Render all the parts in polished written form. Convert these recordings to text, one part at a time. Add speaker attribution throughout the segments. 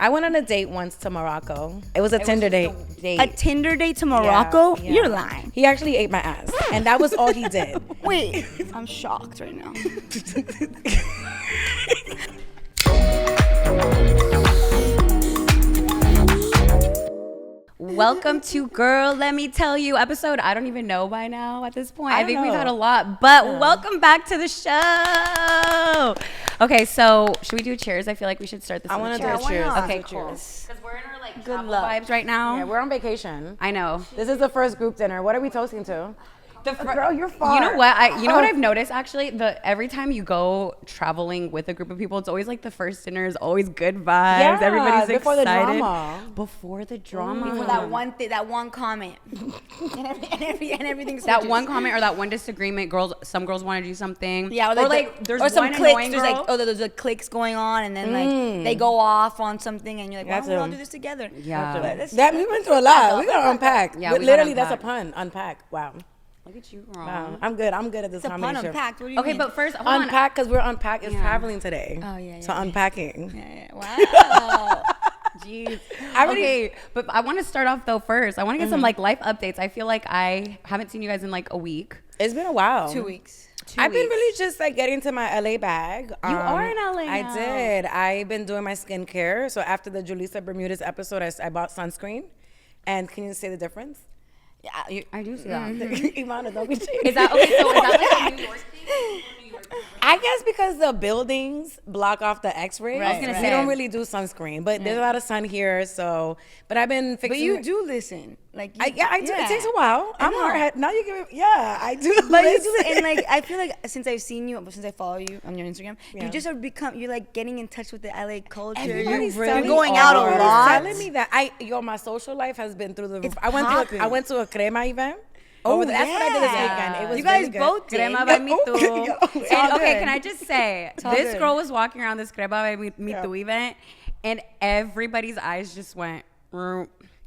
Speaker 1: I went on a date once to Morocco. It was a Tinder date.
Speaker 2: A Tinder date to Morocco?
Speaker 1: Yeah.
Speaker 2: You're lying.
Speaker 1: He actually ate my ass, and that was all he did.
Speaker 2: Wait, I'm shocked right now.
Speaker 3: Welcome to Girl, Let Me Tell You episode. I don't even know by now at this point. I think we've had a lot, but welcome back to the show. Okay, so should we do cheers? I feel like we should start this.
Speaker 1: I
Speaker 3: want to
Speaker 1: do a cheers.
Speaker 3: Okay, cool.
Speaker 1: Cheers.
Speaker 3: Because we're in our like
Speaker 2: Good
Speaker 3: travel
Speaker 2: luck.
Speaker 3: vibes right now.
Speaker 1: Yeah, we're on vacation.
Speaker 3: I know.
Speaker 1: This is the first group dinner. What are we toasting to? Girl, you're far.
Speaker 3: You know what? You know what I've noticed actually? Every time you go traveling with a group of people, it's always like the first dinner is always good vibes.
Speaker 1: Yeah,
Speaker 3: Everybody's
Speaker 1: before
Speaker 3: excited.
Speaker 1: the drama.
Speaker 3: Before the drama.
Speaker 2: Before that one thing, that one comment, and everything.
Speaker 3: That one comment or that one disagreement. Some girls want to do something.
Speaker 2: Yeah,
Speaker 3: or like there's
Speaker 2: or some
Speaker 3: one
Speaker 2: clicks.
Speaker 3: annoying
Speaker 2: There's
Speaker 3: girl.
Speaker 2: like there's like clicks going on, and then like they go off on something, and you're like, why don't we all do this together?
Speaker 3: Yeah.
Speaker 1: That we went through a lot. We gotta unpack.
Speaker 3: Yeah,
Speaker 1: But
Speaker 3: we gotta
Speaker 1: literally, that's a
Speaker 3: unpack.
Speaker 1: pun. Unpack. Wow.
Speaker 3: Look at you, girl.
Speaker 1: Wow. I'm good at this
Speaker 2: It's a pun
Speaker 1: combination.
Speaker 2: unpacked. What do you
Speaker 3: Okay,
Speaker 2: mean?
Speaker 3: but first, hold on.
Speaker 1: Unpack because we're unpacking. It's traveling today.
Speaker 2: Oh, yeah,
Speaker 1: So
Speaker 2: yeah.
Speaker 1: unpacking.
Speaker 2: Yeah. Wow.
Speaker 3: Jeez. Okay, but I want to start off though first. I want to get some like life updates. I feel like I haven't seen you guys in like a week.
Speaker 1: It's been a while.
Speaker 2: 2 weeks.
Speaker 1: I've been really just like getting to my LA bag.
Speaker 3: You are in LA
Speaker 1: I
Speaker 3: now.
Speaker 1: did. I've been doing my skincare. So after the Julissa Bermudez episode, I bought sunscreen. And can you say the difference?
Speaker 2: Yeah,
Speaker 3: I do see that.
Speaker 1: Ivana, don't be cheating.
Speaker 3: Is that okay? So is that like a New York thing?
Speaker 1: I guess because the buildings block off the X-rays.
Speaker 2: Right, I was gonna
Speaker 1: we
Speaker 2: say.
Speaker 1: don't really do sunscreen, but there's a lot of sun here. So, but I've been fixing.
Speaker 2: but you do listen, like
Speaker 1: I do. It takes a
Speaker 2: while.
Speaker 1: while. I'm
Speaker 2: know.
Speaker 1: hard. Now you give it. Yeah, I do.
Speaker 2: But you do
Speaker 1: listen.
Speaker 2: it, and like I feel like since I've seen you, since I follow you on your Instagram,
Speaker 1: Yeah.
Speaker 2: you just have become. You're like getting in touch with the LA culture.
Speaker 1: Everybody's
Speaker 2: You're
Speaker 1: telling
Speaker 2: going
Speaker 1: me-
Speaker 2: out a
Speaker 1: everybody's
Speaker 2: lot.
Speaker 1: telling me that my social life has been through the roof.
Speaker 2: It's
Speaker 1: I
Speaker 2: popping.
Speaker 1: went to a crema event.
Speaker 2: Oh,
Speaker 1: that's what I did this weekend. It was
Speaker 2: you guys
Speaker 1: really good.
Speaker 2: both did.
Speaker 3: Crema by me too.
Speaker 1: It's all
Speaker 3: And okay,
Speaker 1: good.
Speaker 3: can I just say,
Speaker 2: all
Speaker 3: this
Speaker 2: good.
Speaker 3: girl was walking around this Crema by me too event, and everybody's eyes just went.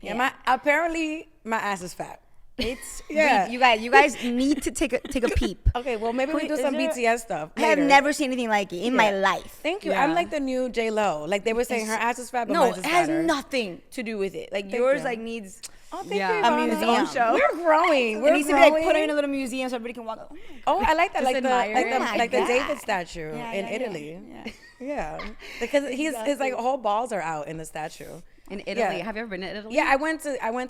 Speaker 1: Yeah, apparently my ass is fat.
Speaker 2: It's
Speaker 1: Yeah.
Speaker 2: you guys need to take a peep.
Speaker 1: Okay, well maybe we do
Speaker 2: Is
Speaker 1: some
Speaker 2: there-
Speaker 1: BTS stuff.
Speaker 2: I have
Speaker 1: later.
Speaker 2: never seen anything like it in my life.
Speaker 1: Thank you.
Speaker 3: Yeah.
Speaker 1: I'm like the new J Lo. Like they were saying, her ass is fat, but
Speaker 2: No,
Speaker 1: mine's
Speaker 2: it
Speaker 1: is
Speaker 2: has
Speaker 1: fatter.
Speaker 2: nothing to do with it. Like yours,
Speaker 1: you.
Speaker 2: like needs.
Speaker 1: Oh, thank
Speaker 3: Yeah.
Speaker 1: you.
Speaker 2: A
Speaker 1: Ivana.
Speaker 2: museum show.
Speaker 1: We're growing. We're
Speaker 2: It needs to be
Speaker 1: growing.
Speaker 2: like put in a little museum so everybody can walk.
Speaker 1: Oh, I like that.
Speaker 3: Just
Speaker 1: Like the
Speaker 3: admire it.
Speaker 1: like the
Speaker 2: Oh my
Speaker 1: David
Speaker 2: God.
Speaker 1: statue
Speaker 2: Yeah,
Speaker 1: in
Speaker 2: yeah,
Speaker 1: Italy.
Speaker 2: yeah.
Speaker 1: Yeah, because his like whole balls are out in the statue.
Speaker 3: In Italy,
Speaker 1: Yeah.
Speaker 3: have you ever been to Italy?
Speaker 1: Yeah, I went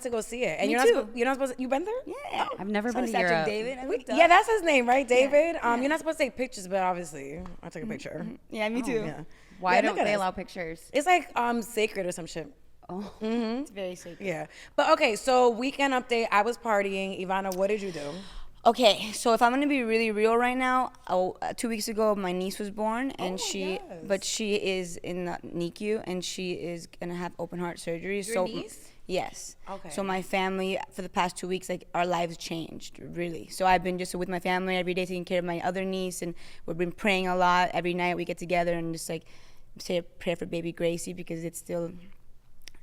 Speaker 1: to go see it, and
Speaker 2: Me
Speaker 1: you're
Speaker 2: too.
Speaker 1: you're not supposed to. You been there?
Speaker 2: Yeah,
Speaker 3: I've never
Speaker 2: Saw
Speaker 3: been
Speaker 2: the
Speaker 3: to
Speaker 2: statue
Speaker 3: Europe.
Speaker 2: of David. I looked up.
Speaker 1: Yeah, that's his name, right, David? You're not supposed to take pictures, but obviously I took a picture.
Speaker 2: Yeah, me too.
Speaker 1: Yeah.
Speaker 3: Why
Speaker 1: Yeah,
Speaker 3: don't
Speaker 1: look at
Speaker 3: they
Speaker 1: us.
Speaker 3: allow pictures?
Speaker 1: It's like sacred or some shit.
Speaker 3: Oh,
Speaker 2: It's very sacred.
Speaker 1: Yeah, but okay. So weekend update. I was partying. Ivana, what did you do?
Speaker 2: Okay, so if I'm gonna be really real right now, 2 weeks ago my niece was born, and but she is in the NICU, and she is gonna have open heart surgery.
Speaker 1: Your niece?
Speaker 2: Yes.
Speaker 1: Okay.
Speaker 2: So my family for the past 2 weeks, like our lives changed really. So I've been just with my family every day, taking care of my other niece, and we've been praying a lot. Every night we get together and just like say a prayer for baby Gracie because it's still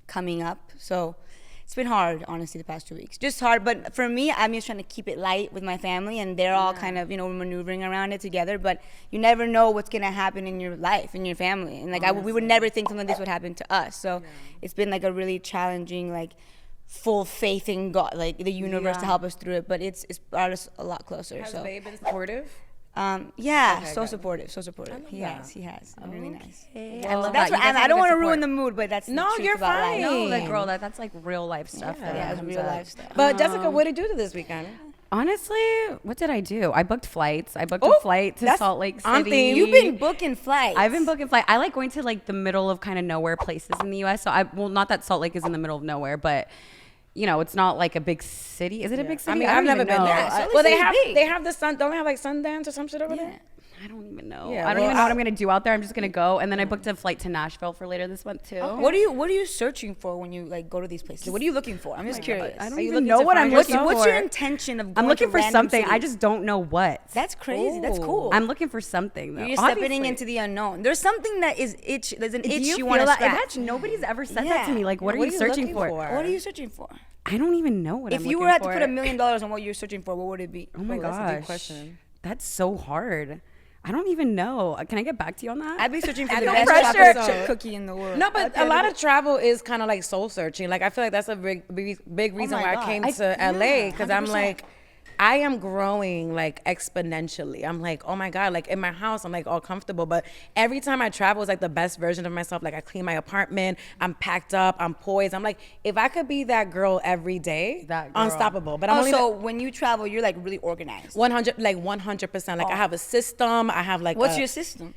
Speaker 2: coming up. So it's been hard, honestly, the past 2 weeks. Just hard, but for me, I'm just trying to keep it light with my family, and they're all kind of, maneuvering around it together. But you never know what's gonna happen in your life, in your family, and like we would never think something like this would happen to us. So it's been like a really challenging, like full faith in God, like the universe to help us through it. But it's brought us a lot closer.
Speaker 1: Has
Speaker 2: So
Speaker 1: Babe been supportive?
Speaker 2: yeah,
Speaker 1: Okay,
Speaker 2: so
Speaker 1: good.
Speaker 2: supportive, so supportive.
Speaker 1: love
Speaker 2: He
Speaker 1: that.
Speaker 2: has. Really nice.
Speaker 3: I love
Speaker 2: That's
Speaker 3: that.
Speaker 2: what, and I don't want to ruin the mood, but that's
Speaker 1: No,
Speaker 2: the truth
Speaker 1: you're
Speaker 2: about life.
Speaker 1: fine.
Speaker 3: No, like girl, that's like real life stuff.
Speaker 1: Yeah.
Speaker 3: that
Speaker 2: Yeah, it's
Speaker 3: comes
Speaker 2: real
Speaker 3: up.
Speaker 2: life stuff.
Speaker 1: But Jessica, what did you do this weekend?
Speaker 3: Honestly, what did I do? I booked flights. I booked
Speaker 1: Oh,
Speaker 3: a flight to
Speaker 1: that's
Speaker 3: Salt Lake
Speaker 1: on
Speaker 3: City.
Speaker 1: theme.
Speaker 2: You've been booking flights.
Speaker 3: I've been booking flight. I like going to like the middle of kind of nowhere places in the U.S. So not that Salt Lake is in the middle of nowhere, but it's not like a big city. Is it a big city?
Speaker 1: I mean,
Speaker 3: don't
Speaker 1: I've never
Speaker 3: even
Speaker 1: been
Speaker 3: know.
Speaker 1: there.
Speaker 2: Salt Lake
Speaker 1: Well,
Speaker 2: City's big.
Speaker 1: they have the sun. Don't they have like Sundance or some shit over there?
Speaker 3: I don't even know.
Speaker 1: Yeah,
Speaker 3: I don't
Speaker 1: well,
Speaker 3: even know what I'm gonna do out there. I'm just gonna go, and then I booked a flight to Nashville for later this month too.
Speaker 2: What are you searching for when you like go to these places? What are you looking for? I'm just curious.
Speaker 3: I don't
Speaker 1: Are you
Speaker 3: even
Speaker 1: looking
Speaker 3: know
Speaker 1: to
Speaker 3: what
Speaker 1: find
Speaker 3: I'm
Speaker 2: What's,
Speaker 3: looking
Speaker 1: yourself?
Speaker 3: for.
Speaker 2: what's your intention of going
Speaker 3: I'm looking
Speaker 2: to
Speaker 3: for
Speaker 2: random
Speaker 3: something. I
Speaker 2: cities?
Speaker 3: just don't know what.
Speaker 2: That's crazy. That's cool.
Speaker 3: I'm looking for something though.
Speaker 2: You're stepping
Speaker 3: Obviously.
Speaker 2: into the unknown. There's something that is itch. There's an
Speaker 3: Do
Speaker 2: itch
Speaker 3: you
Speaker 2: you
Speaker 3: feel
Speaker 2: want to
Speaker 3: that?
Speaker 2: scratch.
Speaker 3: Imagine nobody's ever said that to
Speaker 2: Yeah.
Speaker 3: me. Like, what are
Speaker 1: What
Speaker 3: you
Speaker 1: are you
Speaker 3: searching
Speaker 1: looking
Speaker 3: for?
Speaker 1: for?
Speaker 2: What are you searching for?
Speaker 3: I don't even know what I'm
Speaker 2: If you
Speaker 3: looking
Speaker 2: were to
Speaker 3: for.
Speaker 2: put $1 million on what you're searching for, what would it be?
Speaker 3: Oh my
Speaker 1: That's a
Speaker 3: gosh,
Speaker 1: deep question.
Speaker 3: That's so hard. I don't even know. Can I get back to you on that?
Speaker 2: I'd be searching for the
Speaker 1: No
Speaker 2: best
Speaker 1: pressure.
Speaker 2: chocolate chip cookie in the world.
Speaker 1: No, but a lot of travel is kind of like soul searching. Like I feel like that's a big reason
Speaker 2: my
Speaker 1: why
Speaker 2: God.
Speaker 1: I came to LA, because I'm
Speaker 2: 100%.
Speaker 1: like, I am growing like exponentially. I'm like, oh my God, like in my house, I'm like all comfortable. But every time I travel, it's like the best version of myself. Like I clean my apartment, I'm packed up, I'm poised. I'm like, if I could be that girl every day,
Speaker 3: That girl.
Speaker 1: unstoppable. But I'm only
Speaker 2: so when you travel, you're like really organized.
Speaker 1: 100%. Like I have a system. I have like
Speaker 2: What's your system?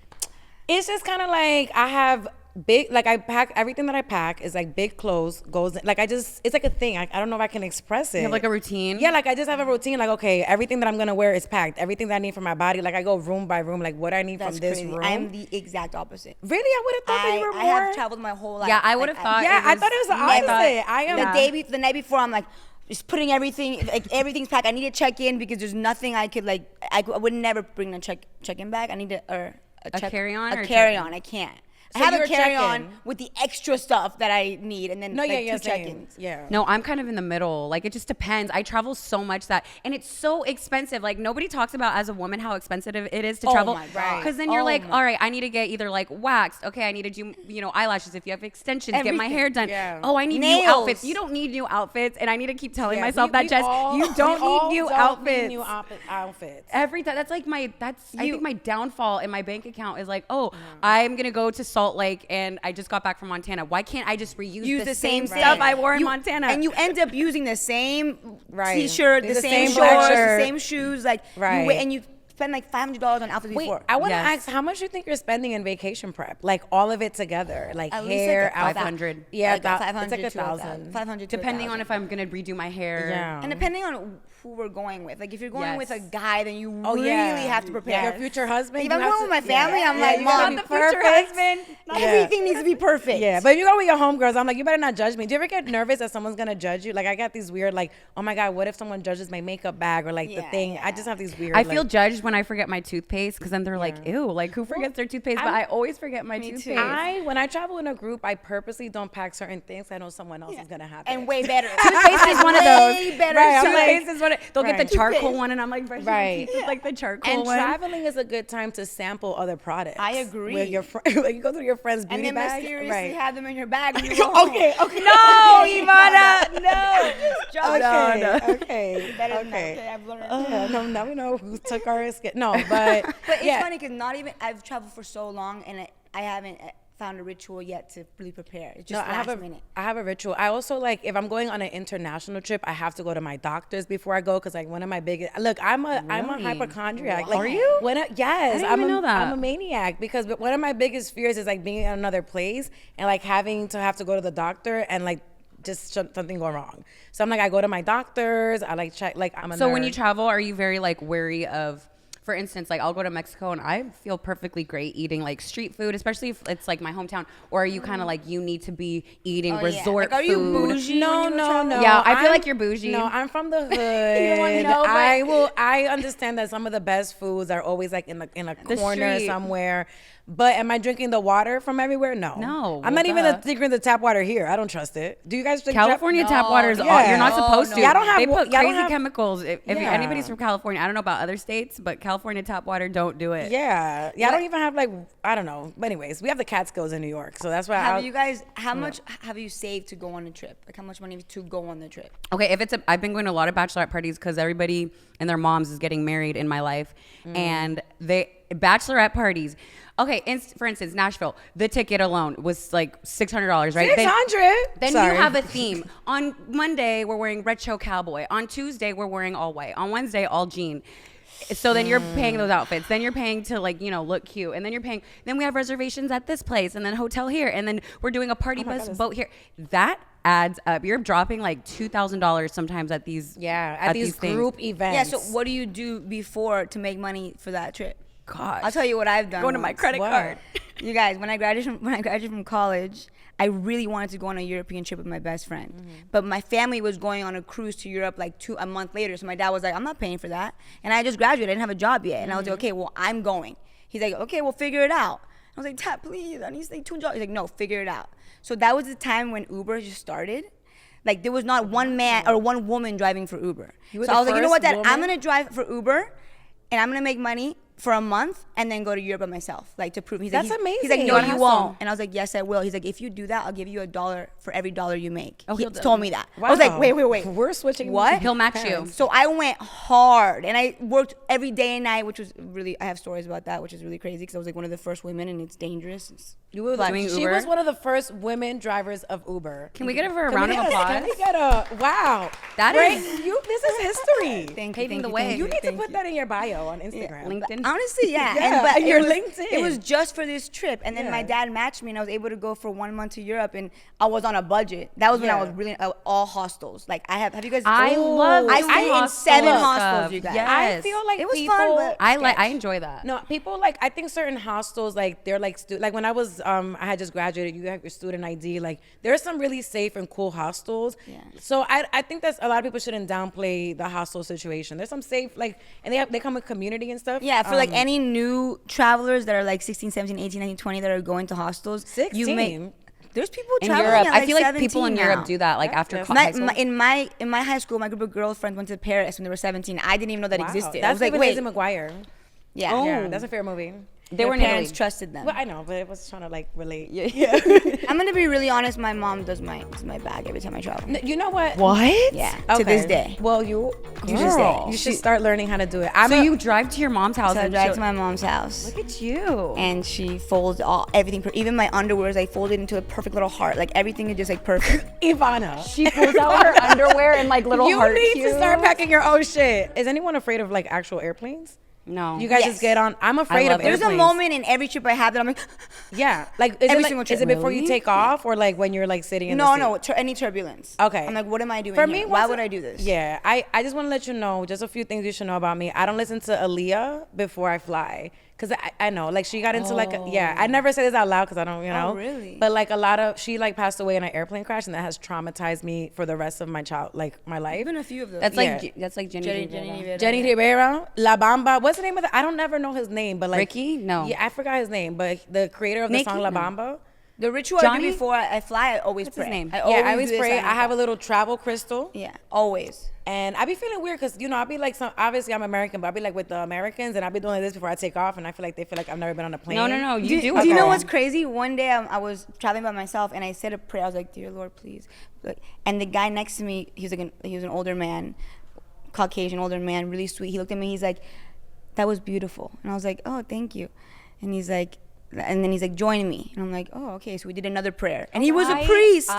Speaker 1: It's just kind of like I have big, like I pack, everything that I pack is like big clothes goes in, like it's like a thing. I don't know if I can express it.
Speaker 3: You have like a routine?
Speaker 1: Yeah, like I just have a routine. Like, okay, everything that I'm gonna wear is packed. Everything that I need for my body, like I go room by room, like what I need
Speaker 2: That's
Speaker 1: from this
Speaker 2: crazy.
Speaker 1: room.
Speaker 2: I'm the exact opposite.
Speaker 1: Really? I would have thought that you were more.
Speaker 2: I have traveled my whole life.
Speaker 3: Yeah, I would have thought.
Speaker 1: Yeah, I
Speaker 3: was
Speaker 1: thought it was the
Speaker 3: never-
Speaker 1: opposite. I am
Speaker 2: the night before, I'm like just putting everything, like everything's packed. I need to check in because there's nothing I could like. I would never bring a check-in bag. I need a
Speaker 3: carry-on or
Speaker 2: A
Speaker 3: a
Speaker 2: carry-on. I can't.
Speaker 1: So
Speaker 2: I have
Speaker 1: you're
Speaker 2: a carry-on
Speaker 1: check-in.
Speaker 2: with the extra stuff that I need, and then
Speaker 1: No,
Speaker 2: like,
Speaker 1: yeah,
Speaker 2: two
Speaker 1: yeah, same.
Speaker 2: check-ins.
Speaker 1: Yeah.
Speaker 3: No, I'm kind of in the middle. Like it just depends. I travel so much and it's so expensive. Like nobody talks about as a woman how expensive it is to
Speaker 2: Oh
Speaker 3: travel.
Speaker 2: my God.
Speaker 3: Because then you're
Speaker 2: Oh
Speaker 3: like,
Speaker 2: my-
Speaker 3: all right, I need to get either like waxed. Okay, I need to do eyelashes. If you have extensions, get my
Speaker 2: Everything.
Speaker 3: hair done.
Speaker 1: Yeah.
Speaker 3: Oh, I need new
Speaker 2: Nails.
Speaker 3: outfits. You don't need new outfits, and I need to keep telling
Speaker 1: Yeah,
Speaker 3: myself
Speaker 1: we
Speaker 3: that, Jess,
Speaker 1: all-
Speaker 3: you don't
Speaker 1: we all
Speaker 3: need new
Speaker 1: don't
Speaker 3: outfits.
Speaker 1: Need new outfits.
Speaker 3: Every time, that's like I think my downfall in my bank account is like, oh, I'm gonna go to Salt Lake and I just got back from Montana. Why can't I just reuse the same
Speaker 2: thing.
Speaker 3: stuff I wore in
Speaker 2: You-
Speaker 3: Montana?
Speaker 2: And you end up using the same
Speaker 1: Right.
Speaker 2: t-shirt,
Speaker 1: It's
Speaker 2: the
Speaker 1: the
Speaker 2: same
Speaker 1: same black
Speaker 2: shorts, the
Speaker 1: shirt.
Speaker 2: same shoes, like
Speaker 1: Right.
Speaker 2: and you spend like $500 on outfits
Speaker 1: Wait,
Speaker 2: before.
Speaker 1: I want to
Speaker 3: Yes.
Speaker 1: ask, how much do you think you're spending in vacation prep? Like all of it together, like
Speaker 2: At least
Speaker 1: hair,
Speaker 2: like a
Speaker 1: outfit.
Speaker 3: 500.
Speaker 1: Yeah,
Speaker 2: Like a 500
Speaker 1: it's like
Speaker 2: to
Speaker 1: 1,000.
Speaker 2: 500 to
Speaker 3: Depending on
Speaker 2: 1,000.
Speaker 3: if I'm gonna redo my hair.
Speaker 1: Yeah.
Speaker 2: And depending on who we're going with. Like if you're going
Speaker 3: Yes.
Speaker 2: with a guy, then you
Speaker 1: Oh,
Speaker 2: really
Speaker 1: yeah.
Speaker 2: have to prepare.
Speaker 1: Your future husband.
Speaker 2: If
Speaker 1: you
Speaker 2: I'm
Speaker 1: have
Speaker 2: going
Speaker 1: to-
Speaker 2: with my family, I'm
Speaker 1: Yeah,
Speaker 2: like,
Speaker 1: you gotta
Speaker 2: Mom,
Speaker 1: be
Speaker 3: the future
Speaker 1: perfect.
Speaker 3: husband.
Speaker 1: Yeah.
Speaker 2: everything needs to be perfect.
Speaker 1: Yeah, but if you go with your homegirls, I'm like, you better not judge me. Do you ever get nervous that someone's gonna judge you? Like I got these weird, like, oh my God, what if someone judges my makeup bag or like the
Speaker 2: Yeah,
Speaker 1: thing?
Speaker 2: yeah.
Speaker 1: I just have these weird.
Speaker 3: I feel
Speaker 1: like,
Speaker 3: judged when I forget my toothpaste because then they're like, ew, like who forgets their toothpaste? But I always forget my
Speaker 2: Me too.
Speaker 3: toothpaste.
Speaker 1: when I travel in a group, I purposely don't pack certain things. I know someone else is gonna have it.
Speaker 2: And way better.
Speaker 3: Toothpaste is one of those.
Speaker 2: Way better.
Speaker 1: Right, I'm
Speaker 2: too.
Speaker 1: like-
Speaker 3: Toothpaste is what they'll get the
Speaker 1: Right.
Speaker 3: charcoal
Speaker 2: Toothpaste.
Speaker 3: one, and I'm like, brushing my
Speaker 1: Right.
Speaker 3: teeth with like the charcoal
Speaker 1: And
Speaker 3: one.
Speaker 1: traveling is a good time to sample other products.
Speaker 2: I agree.
Speaker 1: With your like you go through your friend's
Speaker 2: And
Speaker 1: beauty
Speaker 2: then
Speaker 1: bag,
Speaker 2: mysteriously
Speaker 1: right?
Speaker 2: have them in your bag. When you go home.
Speaker 1: Okay.
Speaker 3: No, Ivana, no.
Speaker 1: Okay.
Speaker 2: Better than that.
Speaker 1: Okay.
Speaker 2: Okay, I've learned.
Speaker 1: No, now we know who took our skin. No, but
Speaker 2: But it's
Speaker 1: yeah.
Speaker 2: funny because not even I've traveled for so long and I haven't found a ritual yet to really prepare. It's just
Speaker 1: I have
Speaker 2: last
Speaker 1: a
Speaker 2: minute.
Speaker 1: I have a ritual. I also like if I'm going on an international trip, I have to go to my doctors before I go because like one of my biggest I'm a
Speaker 3: Really?
Speaker 1: hypochondriac.
Speaker 2: Wow.
Speaker 1: Like,
Speaker 2: Are
Speaker 3: you?
Speaker 1: Yes,
Speaker 3: I didn't
Speaker 1: I'm
Speaker 3: even know that.
Speaker 1: I'm a maniac because one of my biggest fears is like being in another place and like having to have to go to the doctor and like just something go wrong. So I'm like I go to my doctors. I like check like I'm a
Speaker 3: So when you
Speaker 1: nerd.
Speaker 3: travel, are you very like wary of? For instance, like I'll go to Mexico and I feel perfectly great eating like street food, especially if it's like my hometown. Or are you kind of like you need to be eating
Speaker 2: Oh, yeah.
Speaker 3: resort
Speaker 2: Like, are you
Speaker 3: food?
Speaker 2: bougie?
Speaker 1: No,
Speaker 2: when you go
Speaker 1: no,
Speaker 2: travel?
Speaker 1: no.
Speaker 3: Yeah, I feel
Speaker 1: I'm-
Speaker 3: like you're bougie.
Speaker 1: No, I'm from the hood.
Speaker 3: don't wanna know, but-
Speaker 1: I understand that some of the best foods are always like in a corner
Speaker 3: street.
Speaker 1: somewhere. But am I drinking the water from everywhere? No.
Speaker 3: No,
Speaker 1: I'm
Speaker 3: well,
Speaker 1: not even
Speaker 3: duh.
Speaker 1: drinking the tap water here. I don't trust it. Do you guys drink
Speaker 3: California tap
Speaker 2: No,
Speaker 3: water is
Speaker 1: yeah.
Speaker 3: you're not
Speaker 2: No,
Speaker 3: supposed
Speaker 2: no.
Speaker 3: to.
Speaker 1: Y'all don't have
Speaker 3: they
Speaker 1: wa-
Speaker 3: put
Speaker 1: y'all don't
Speaker 3: crazy
Speaker 1: have-
Speaker 3: chemicals. If
Speaker 1: Yeah.
Speaker 3: anybody's from California, I don't know about other states, but California tap water don't do it.
Speaker 1: Yeah. I don't even have like I don't know. But anyways, we have the Catskills in New York, so that's why.
Speaker 2: Have you guys? How much have you saved to go on a trip? Like how much money to go on the trip?
Speaker 3: Okay, if I've been going to a lot of bachelorette parties because everybody and their moms is getting married in my life, and bachelorette parties. Okay, for instance, Nashville, the ticket alone was like $600, right?
Speaker 1: $600.
Speaker 3: Then you have a theme. On Monday, we're wearing retro cowboy. On Tuesday, we're wearing all white. On Wednesday, all jean. So then you're paying those outfits. Then you're paying to like, look cute. And then you're paying, then we have reservations at this place and then hotel here. And then we're doing a party bus boat here. That adds up. You're dropping like $2,000 sometimes at these.
Speaker 1: at these
Speaker 3: things.
Speaker 1: group events.
Speaker 2: Yeah. So what do you do before to make money for that trip?
Speaker 3: Gosh.
Speaker 2: I'll tell you what I've done.
Speaker 3: Going to my
Speaker 2: once.
Speaker 3: credit
Speaker 1: What?
Speaker 3: card.
Speaker 2: You guys, when I graduated from college, I really wanted to go on a European trip with my best friend. But my family was going on a cruise to Europe like a month later. So my dad was like, I'm not paying for that. And I just graduated. I didn't have a job yet. And I was like, okay, well, I'm going. He's like, okay, we'll figure it out. I was like, Dad, please, I need to take 2 jobs. He's like, no, figure it out. So that was the time when Uber just started. Like there was not one man or one woman driving for Uber.
Speaker 1: were
Speaker 2: So
Speaker 1: the
Speaker 2: I was like, you know what,
Speaker 1: first
Speaker 2: Dad, I'm
Speaker 1: woman?
Speaker 2: gonna drive for Uber and I'm gonna make money for a month and then go to Europe by myself, like to prove.
Speaker 1: That's
Speaker 2: amazing.
Speaker 1: amazing.
Speaker 2: He's like, no,
Speaker 1: You
Speaker 2: you
Speaker 1: wanna
Speaker 2: won't.
Speaker 1: hustle.
Speaker 2: And I was like, yes, I will. He's like, if you do that, I'll give you $1 for every dollar you make.
Speaker 3: Oh,
Speaker 2: he
Speaker 3: he'll do
Speaker 2: told
Speaker 3: it.
Speaker 2: me that.
Speaker 1: Wow.
Speaker 2: I was like, wait.
Speaker 1: We're switching.
Speaker 2: What?
Speaker 3: He'll match you.
Speaker 2: So I went hard, and I worked every day and night, which was really. I have stories about that, which is really crazy because I was like one of the first women, and it's dangerous.
Speaker 1: You were
Speaker 3: Doing
Speaker 1: she
Speaker 3: Uber?
Speaker 1: was one of the first women drivers of Uber.
Speaker 3: Can we get her a
Speaker 1: Can
Speaker 3: round
Speaker 1: we
Speaker 3: of
Speaker 1: get
Speaker 3: applause?
Speaker 1: Can we get a wow?
Speaker 3: That
Speaker 1: Great.
Speaker 3: is-
Speaker 1: This is history.
Speaker 2: Thank
Speaker 3: Paving
Speaker 2: you,
Speaker 3: the
Speaker 2: thank
Speaker 3: way.
Speaker 2: You,
Speaker 1: You
Speaker 2: thank
Speaker 1: need to put that in your bio on Instagram.
Speaker 3: LinkedIn.
Speaker 2: Honestly, yeah.
Speaker 1: Yeah,
Speaker 2: but
Speaker 1: your
Speaker 2: it was,
Speaker 1: LinkedIn.
Speaker 2: It was just for this trip, and then my
Speaker 1: Yeah.
Speaker 2: dad matched me, and I was able to go for 1 month to Europe, and I was on a budget. That was when I
Speaker 1: Yeah.
Speaker 2: was really all hostels. Like I have you guys?
Speaker 3: I love
Speaker 2: I
Speaker 3: doing
Speaker 2: stayed in
Speaker 3: hostel
Speaker 2: 7
Speaker 3: stuff.
Speaker 2: hostels, you guys.
Speaker 3: Yes.
Speaker 1: I feel like
Speaker 2: It was
Speaker 1: people,
Speaker 2: fun, but
Speaker 3: I enjoy that.
Speaker 1: No, people like I think certain hostels like they're like like when I was I had just graduated. You have your student ID. Like there's some really safe and cool hostels.
Speaker 2: Yeah.
Speaker 1: So I think that's a lot of people shouldn't downplay the hostel situation. There's some safe like and they come with community and stuff.
Speaker 2: Yeah, for like any new travelers that are like 16, 17, 18, 19, 20 that are going to hostels,
Speaker 1: 16.
Speaker 2: There's people
Speaker 3: In
Speaker 2: traveling
Speaker 3: Europe,
Speaker 2: at,
Speaker 3: I feel like
Speaker 2: 17
Speaker 3: people in
Speaker 2: now.
Speaker 3: Europe do that, like
Speaker 1: That's
Speaker 3: after
Speaker 1: different.
Speaker 3: high school.
Speaker 2: In my high school, my group of girlfriends went to Paris when they were 17. I didn't even know that
Speaker 1: Wow.
Speaker 2: existed. I
Speaker 1: That's
Speaker 2: was like,
Speaker 1: like
Speaker 2: wait,
Speaker 1: Lizzie McGuire.
Speaker 2: yeah,
Speaker 3: Oh.
Speaker 1: Yeah, that's a fair movie.
Speaker 3: They
Speaker 2: Their
Speaker 3: were in
Speaker 2: parents
Speaker 3: Italy.
Speaker 2: trusted them.
Speaker 1: Well, I know, but it was trying to like relate.
Speaker 2: I'm gonna be really honest. My mom does my bag every time I travel.
Speaker 1: You know what?
Speaker 3: What?
Speaker 2: Yeah,
Speaker 1: Okay.
Speaker 2: to this day.
Speaker 1: Well, you
Speaker 3: Girl.
Speaker 1: should start learning how to do it.
Speaker 3: So you drive to your mom's house
Speaker 2: So I
Speaker 3: and
Speaker 2: drive
Speaker 3: she'll-
Speaker 2: to my mom's house,
Speaker 3: Look at you.
Speaker 2: and she folds everything. Even my underwears, I fold it into a perfect little heart. Like everything is just like perfect.
Speaker 1: Ivana.
Speaker 3: She pulls out her underwear and like little
Speaker 1: You
Speaker 3: heart
Speaker 1: need
Speaker 3: cubes.
Speaker 1: to start packing your own shit. Is anyone afraid of like actual airplanes?
Speaker 3: No.
Speaker 1: You guys
Speaker 2: Yes.
Speaker 1: just get on. I'm afraid
Speaker 3: love
Speaker 1: of
Speaker 3: it.
Speaker 1: airplanes.
Speaker 2: There's a moment in every trip I have that I'm like,
Speaker 1: Yeah, like is
Speaker 2: Every
Speaker 1: it
Speaker 2: single
Speaker 1: like,
Speaker 2: trip.
Speaker 1: is it before you
Speaker 3: Really?
Speaker 1: take off or like when you're like sitting in
Speaker 2: no,
Speaker 1: the seat?
Speaker 2: any turbulence.
Speaker 1: Okay.
Speaker 2: I'm like, what am I doing
Speaker 1: For
Speaker 2: here?
Speaker 1: me,
Speaker 2: Why
Speaker 1: once
Speaker 2: would
Speaker 1: it-
Speaker 2: I do this?
Speaker 1: Yeah, I just want to let you know just a few things you should know about me. I don't listen to Aaliyah before I fly. Cause I know, like she got into I never say this out loud cause I don't,
Speaker 2: Oh, really?
Speaker 1: But like she like passed away in an airplane crash and that has traumatized me for the rest of my my life.
Speaker 2: Even a few of those.
Speaker 3: That's
Speaker 1: Yeah.
Speaker 3: like Jenny.
Speaker 2: Jenny
Speaker 3: Rivera.
Speaker 2: Rivera.
Speaker 1: Jenny Rivera, La Bamba. What's the name of the? I don't never know his name, but like
Speaker 3: Ricky? No.
Speaker 1: Yeah, I forgot his name, but the creator of the
Speaker 3: Nikki?
Speaker 1: song La
Speaker 3: No.
Speaker 1: Bamba.
Speaker 2: The ritual I
Speaker 3: Johnny?
Speaker 2: do before I fly, I always
Speaker 3: What's his
Speaker 2: pray.
Speaker 3: name?
Speaker 1: I always
Speaker 2: do this
Speaker 1: pray.
Speaker 2: at
Speaker 1: I have a
Speaker 2: night.
Speaker 1: little travel crystal.
Speaker 2: Yeah, always.
Speaker 1: And I be feeling weird because, I'll be like, obviously I'm American, but I'll be like with the Americans and I'll be doing this before I take off. And I feel like they feel like I've never been on a plane.
Speaker 3: No. You do.
Speaker 2: Do you
Speaker 3: it.
Speaker 2: know what's crazy? One day I was traveling by myself and I said a prayer. I was like, "Dear Lord, please." And the guy next to me, he was an older man, Caucasian older man, really sweet. He looked at me. He's like, "That was beautiful." And I was like, "Oh, thank you." And he's like, join me. And I'm like, oh, okay. So we did another prayer. And he was a priest.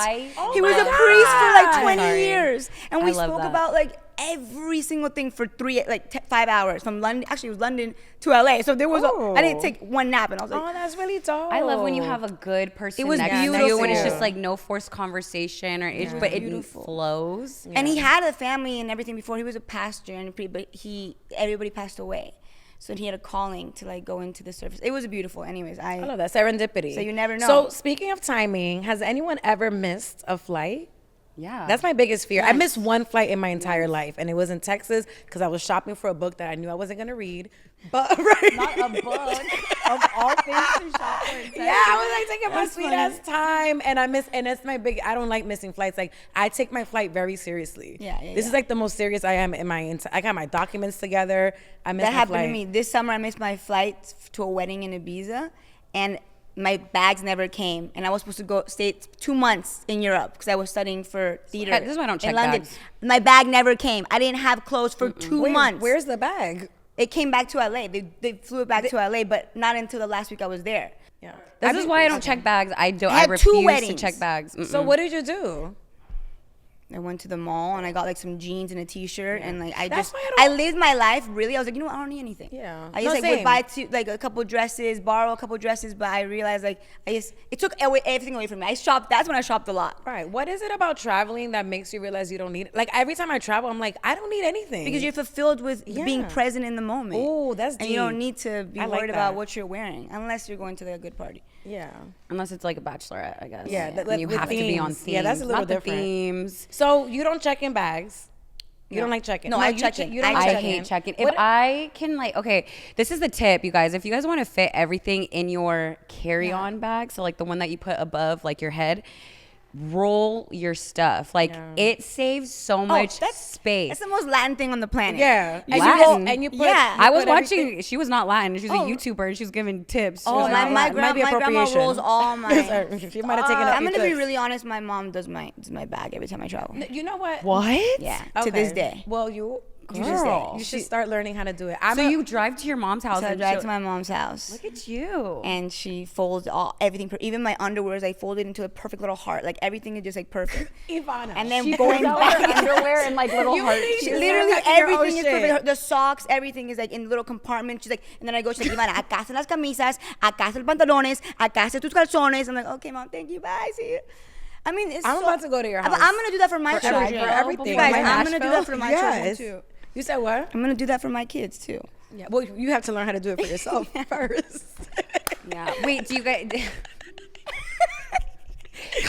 Speaker 2: He was a priest for like 20
Speaker 3: Sorry.
Speaker 2: years. And we
Speaker 3: I love
Speaker 2: spoke
Speaker 3: that.
Speaker 2: about like every single thing for 5 hours from London. Actually, it was London to LA. So there was, I didn't take one nap. And I was like,
Speaker 1: Oh, that's really dope.
Speaker 3: I love when you have a good person
Speaker 2: was
Speaker 3: next to you
Speaker 2: beautiful.
Speaker 3: and it's just like no forced conversation but it
Speaker 2: Beautiful.
Speaker 3: flows.
Speaker 2: and he had a family and everything before. He was a pastor but everybody passed away. So he had a calling to like go into the service. It was beautiful. Anyways,
Speaker 1: I love that. Serendipity.
Speaker 2: So you never know.
Speaker 1: So speaking of timing, has anyone ever missed a flight?
Speaker 3: Yeah.
Speaker 1: That's my biggest fear. I missed one flight in my entire life, and it was in Texas because I was shopping for a book that I knew I wasn't gonna read. But
Speaker 3: not a book of all things to shop for.
Speaker 1: yeah, I was like taking my sweet ass time, and that's my big. I don't like missing flights. Like I take my flight very seriously. This is like the most serious I am in my. I got my documents together. I missed
Speaker 2: That
Speaker 1: my
Speaker 2: happened
Speaker 1: flight.
Speaker 2: to me this summer. I missed my flight to a wedding in Ibiza, and my bags never came. And I was supposed to stay 2 months in Europe because I was studying for theater.
Speaker 3: This is why I don't check
Speaker 2: in London.
Speaker 3: bags.
Speaker 2: My bag never came. I didn't have clothes for 2 months.
Speaker 1: Where's the bag?
Speaker 2: It came back to LA. They flew it back to LA, but not until the last week I was there.
Speaker 1: Yeah.
Speaker 3: This is why I don't check bags. I
Speaker 2: had
Speaker 3: refuse
Speaker 2: 2
Speaker 3: to
Speaker 2: weddings.
Speaker 3: check bags.
Speaker 1: So what did you do?
Speaker 2: I went to the mall and I got like some jeans and a t-shirt and like
Speaker 1: That's why
Speaker 2: I lived my life really. I was like, you know what, I don't need anything.
Speaker 1: Yeah.
Speaker 2: I just
Speaker 1: No,
Speaker 2: like would
Speaker 1: same.
Speaker 2: buy like a couple dresses, borrow a couple dresses, but I realized like it took everything away from me. I shopped. That's when I shopped a lot.
Speaker 1: Right. What is it about traveling that makes you realize you don't need it? Like every time I travel, I'm like, I don't need anything.
Speaker 2: Because you're fulfilled with being
Speaker 1: Yeah.
Speaker 2: present in the moment.
Speaker 1: Ooh, that's
Speaker 2: And you don't
Speaker 1: deep.
Speaker 2: need to be
Speaker 1: I like
Speaker 2: worried about
Speaker 1: that.
Speaker 2: what you're wearing unless you're going to a good party.
Speaker 1: Yeah.
Speaker 3: Unless it's like a bachelorette, I guess.
Speaker 1: Yeah,
Speaker 3: And you
Speaker 1: with
Speaker 3: have to be on
Speaker 1: themes.
Speaker 3: theme.
Speaker 1: Yeah, that's a little
Speaker 3: Not the
Speaker 1: different.
Speaker 3: themes.
Speaker 1: So you don't check in bags. You
Speaker 2: No.
Speaker 1: don't like checking.
Speaker 2: No, I
Speaker 1: you
Speaker 2: check in.
Speaker 1: You don't
Speaker 2: I
Speaker 1: like
Speaker 3: I
Speaker 1: check
Speaker 3: hate
Speaker 1: in.
Speaker 3: checking. If
Speaker 1: What-
Speaker 3: I can okay, this is the tip, you guys. If you guys want to fit everything in your carry-on bag, so like the one that you put above like your head, roll your stuff. Like it saves so much space.
Speaker 2: That's the most Latin thing on the planet.
Speaker 1: Yeah.
Speaker 3: And you roll,
Speaker 1: and you put.
Speaker 2: Yeah.
Speaker 3: I was watching. She was not Latin. She was a YouTuber, and she was giving tips. She was not
Speaker 2: my
Speaker 3: Latin.
Speaker 2: grandma rolls all my.
Speaker 1: She might have taken
Speaker 2: I'm gonna be really honest. My mom does my bag every time I travel.
Speaker 1: You know what?
Speaker 3: What?
Speaker 2: Yeah. To this day.
Speaker 1: Well, you should start learning how to do it.
Speaker 3: So you drive to your mom's house.
Speaker 2: So I
Speaker 3: and
Speaker 2: drive to my mom's house.
Speaker 3: Look at you.
Speaker 2: And she folds everything. Even my underwears, I fold it into a perfect little heart. Like everything is just like perfect.
Speaker 1: Ivana.
Speaker 2: And then going back,
Speaker 3: underwear and like little hearts.
Speaker 2: Literally everything is perfect. The socks, everything is like in little compartments. She's like, and then I go, she's like, Ivana, acá están las camisas, acá están los pantalones, acá están tus calzones. I'm like, okay, mom, thank you, bye, see you. I mean,
Speaker 1: I'm about to go to your house.
Speaker 2: But I'm gonna do that for my children.
Speaker 1: For everything.
Speaker 2: You guys, I'm gonna do that for my children too.
Speaker 1: You said what?
Speaker 2: I'm gonna do that for my kids too.
Speaker 1: Yeah. Well, you have to learn how to do it for yourself first.
Speaker 3: Yeah. Wait, do you guys?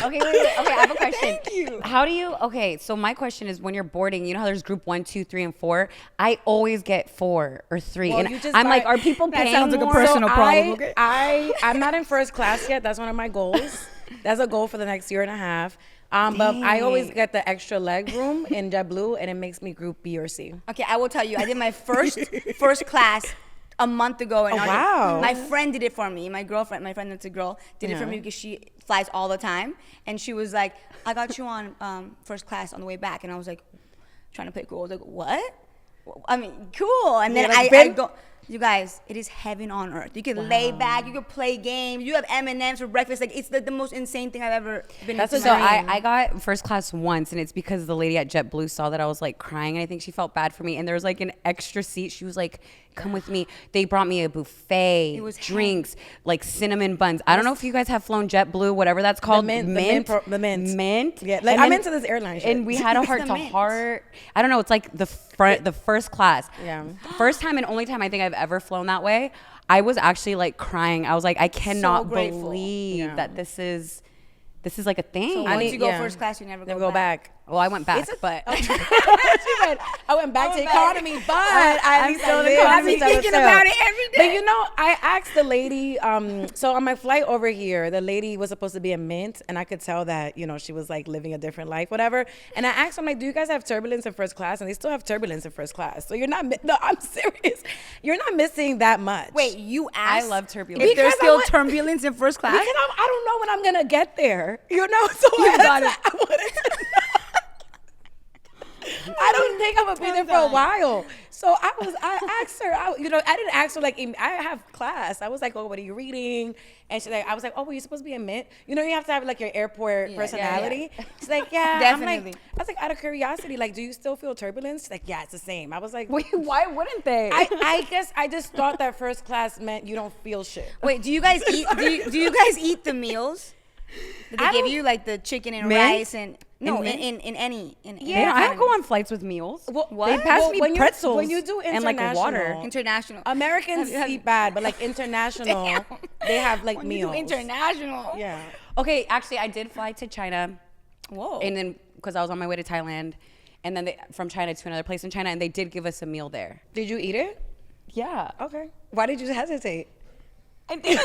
Speaker 3: Okay, wait. Okay, I have a question.
Speaker 1: Thank you.
Speaker 3: How do you? Okay, so my question is, when you're boarding, you know how there's group 1, 2, 3, and 4. I always get 4 or 3,
Speaker 1: Well,
Speaker 3: and
Speaker 1: you just
Speaker 3: I'm
Speaker 1: buy-
Speaker 3: like, are people
Speaker 2: That
Speaker 3: paying
Speaker 2: sounds like a
Speaker 3: more?
Speaker 2: personal problem, okay?
Speaker 1: I'm not in first class yet. That's one of my goals. That's a goal for the next year and a half. But I always get the extra leg room in JetBlue, and it makes me group B or C.
Speaker 2: Okay, I will tell you. I did my first class a month ago. And
Speaker 1: wow.
Speaker 2: My friend did it for me. My girlfriend, my friend that's a girl, did it for me because she flies all the time. And she was like, I got you on first class on the way back. And I was like, trying to play cool. I was like, what? I mean, cool. And then I go. You guys, it is heaven on earth. You can lay back, you can play games, you have M&Ms for breakfast. Like, it's the most insane thing I've ever been
Speaker 3: So I got first class once, and it's because the lady at JetBlue saw that I was like crying, and I think she felt bad for me. And there was like an extra seat. She was like, come with me. They brought me a buffet,
Speaker 2: It was
Speaker 3: drinks, like cinnamon buns. I don't know if you guys have flown JetBlue, whatever that's called.
Speaker 1: The mint. Yeah, like, I'm into this airline shit.
Speaker 3: And we had a heart to heart. I don't know. It's like the first class.
Speaker 1: Yeah.
Speaker 3: First time and only time I think I've ever flown that way. I was actually like crying. I was like, I cannot
Speaker 2: grateful.
Speaker 3: believe that this is like a thing.
Speaker 2: So once you go first class, you never go back.
Speaker 3: Well, I went back, but
Speaker 1: I went back to economy, but I'm still in
Speaker 2: economy. I'm thinking about it every day.
Speaker 1: But you know, I asked the lady. So on my flight over here, the lady was supposed to be a mint, and I could tell that she was like living a different life, whatever. And I asked them like, "Do you guys have turbulence in first class?" And they still have turbulence in first class. So you're not. No, I'm serious. You're not missing that much.
Speaker 2: Wait, you asked?
Speaker 3: I love turbulence.
Speaker 2: If there's still turbulence in first class?
Speaker 1: Because I don't know when I'm gonna get there. So I wanted to know. I don't think I'm gonna be there for a while. So I asked her, I didn't ask her like, I have class. I was like, oh, what are you reading? And she's like, I was like, oh, well, you're supposed to be a mint. You have to have like your airport personality. Yeah. She's like, yeah.
Speaker 2: Definitely.
Speaker 1: I was like, out of curiosity, like, do you still feel turbulence? She's like, yeah, it's the same. I was like,
Speaker 3: wait, why wouldn't they?
Speaker 1: I guess I just thought that first class meant you don't feel shit.
Speaker 2: Wait, do you guys eat? Do you guys eat the meals that they give you, like the chicken and rice and? No, in any.
Speaker 3: I don't go on flights with meals.
Speaker 1: What?
Speaker 3: They pass me pretzels
Speaker 1: when you do
Speaker 3: and like water.
Speaker 2: International.
Speaker 1: Americans eat bad, but like international, they have like meals.
Speaker 2: You do international.
Speaker 1: Yeah.
Speaker 3: Okay, actually, I did fly to China.
Speaker 2: Whoa.
Speaker 3: And then because I was on my way to Thailand, and then from China to another place in China, and they did give us a meal there.
Speaker 1: Did you eat it?
Speaker 3: Yeah.
Speaker 1: Okay. Why did you hesitate?
Speaker 3: I did.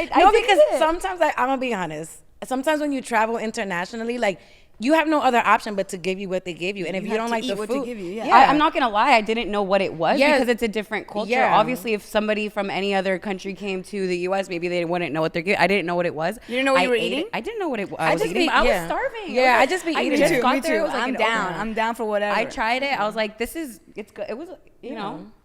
Speaker 1: Because sometimes I'm gonna be honest. Sometimes when you travel internationally, like, you have no other option but to give you what they give you. And if you don't like the food,
Speaker 3: I'm not gonna lie, I didn't know what it was because it's a different culture. Yeah. Obviously, if somebody from any other country came to the U.S., maybe they wouldn't know what they're getting. I didn't know what it was.
Speaker 2: You didn't know what you were eating?
Speaker 3: I didn't know what I was eating. I was starving.
Speaker 1: Yeah, I just be eating.
Speaker 3: I just got there.
Speaker 2: I'm down. I'm down for whatever.
Speaker 3: I tried it. I was like, it's good. It was,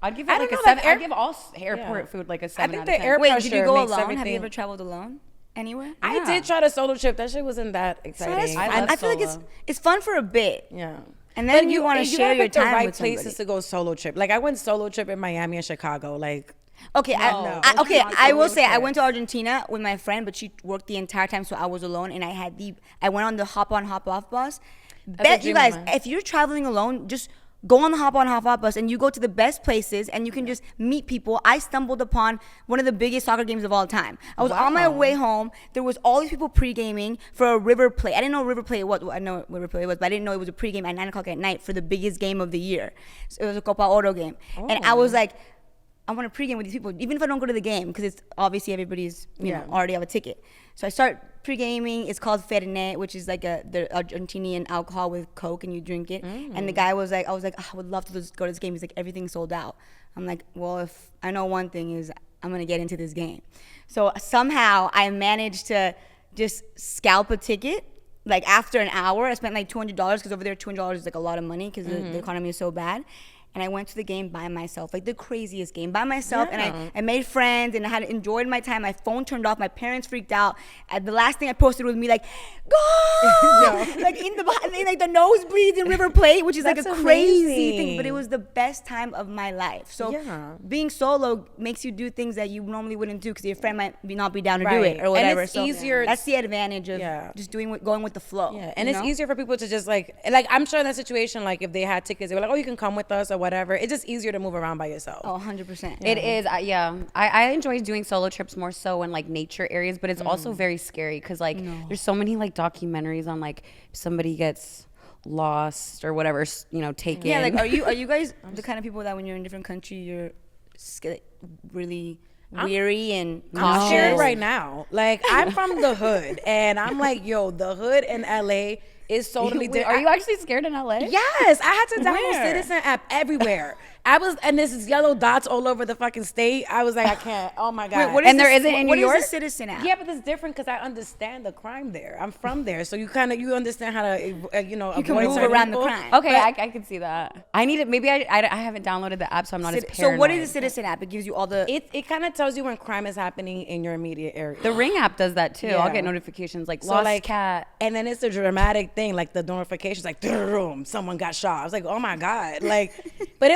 Speaker 3: I'd give it like a 7. I'd give all airport food like a 7 out of 10.
Speaker 2: Wait, did you go alone? Have you ever traveled alone? Anywhere?
Speaker 1: I did try to solo trip. That shit wasn't that exciting.
Speaker 2: I feel like it's fun for a bit.
Speaker 1: Yeah.
Speaker 2: And then you want to share your time
Speaker 1: the right
Speaker 2: with somebody.
Speaker 1: places to go solo trip. Like, I went solo trip in Miami and Chicago. Like,
Speaker 2: okay, I will say I went to Argentina with my friend, but she worked the entire time, so I was alone, and I went on the hop on hop off bus. Bet you guys, if you're traveling alone, just go on the hop on hop off bus and you go to the best places and you can just meet people. I stumbled upon one of the biggest soccer games of all time. I was on my way home. There was all these people pre-gaming for a river play. I didn't know river play was. I know what river play was, but I didn't know it was a pre-game at 9 o'clock at night for the biggest game of the year. So it was a Copa Oro game. And I was like, I want to pre-game with these people, even if I don't go to the game, because it's obviously everybody's already have a ticket. So I start pre-gaming. It's called Fernet, which is like the Argentinian alcohol with Coke, and you drink it. And the guy was like, I was like, oh, I would love to go to this game. He's like, everything's sold out. I'm like, well, if I know one thing is I'm going to get into this game. So somehow I managed to just scalp a ticket. Like after an hour, I spent like $200 because over there $200 is like a lot of money because the economy is so bad. And I went to the game by myself, like the craziest game by myself.
Speaker 1: Yeah.
Speaker 2: And I made friends and I had enjoyed my time. My phone turned off. My parents freaked out. And the last thing I posted was me like, go! Like in like the nosebleeds in River Plate, which is like a crazy thing. But it was the best time of my life. So being solo makes you do things that you normally wouldn't do because your friend might not be down to do it or whatever.
Speaker 1: And it's easier.
Speaker 2: That's the advantage of just going with the flow.
Speaker 1: Yeah, and it's easier for people to just like I'm sure in that situation, like if they had tickets, they were like, oh, you can come with us or whatever. It's just easier to move around by yourself.
Speaker 2: Oh, 100%.
Speaker 3: It is. I enjoy doing solo trips more so in like nature areas, but it's also very scary because like there's so many like documentaries on like if somebody gets lost or whatever, taken.
Speaker 2: Yeah, like are you guys the kind of people that when you're in a different country you're really weary and cautious?
Speaker 1: I'm scared right now. Like I'm from the hood, and I'm like, yo, the hood in LA is totally different.
Speaker 3: Are you actually scared in LA?
Speaker 1: Yes, I had to download Citizen app everywhere. And this is yellow dots all over the fucking state. I was like, I can't. Oh my God.
Speaker 2: Wait,
Speaker 3: and there isn't in New York?
Speaker 2: What is a Citizen app?
Speaker 1: Yeah, but it's different because I understand the crime there. I'm from there, so you understand how to
Speaker 2: you can move around the crime.
Speaker 3: Okay, I can see that. I need it. Maybe I haven't downloaded the app, so I'm not as paranoid.
Speaker 2: So what is a Citizen app? It gives you all the.
Speaker 1: It kind of tells you when crime is happening in your immediate area.
Speaker 3: The Ring app does that too.
Speaker 1: Yeah.
Speaker 3: I'll get notifications like lost cat,
Speaker 1: and then it's a dramatic thing, like the notifications, like someone got shot. I was like, oh my God, like, but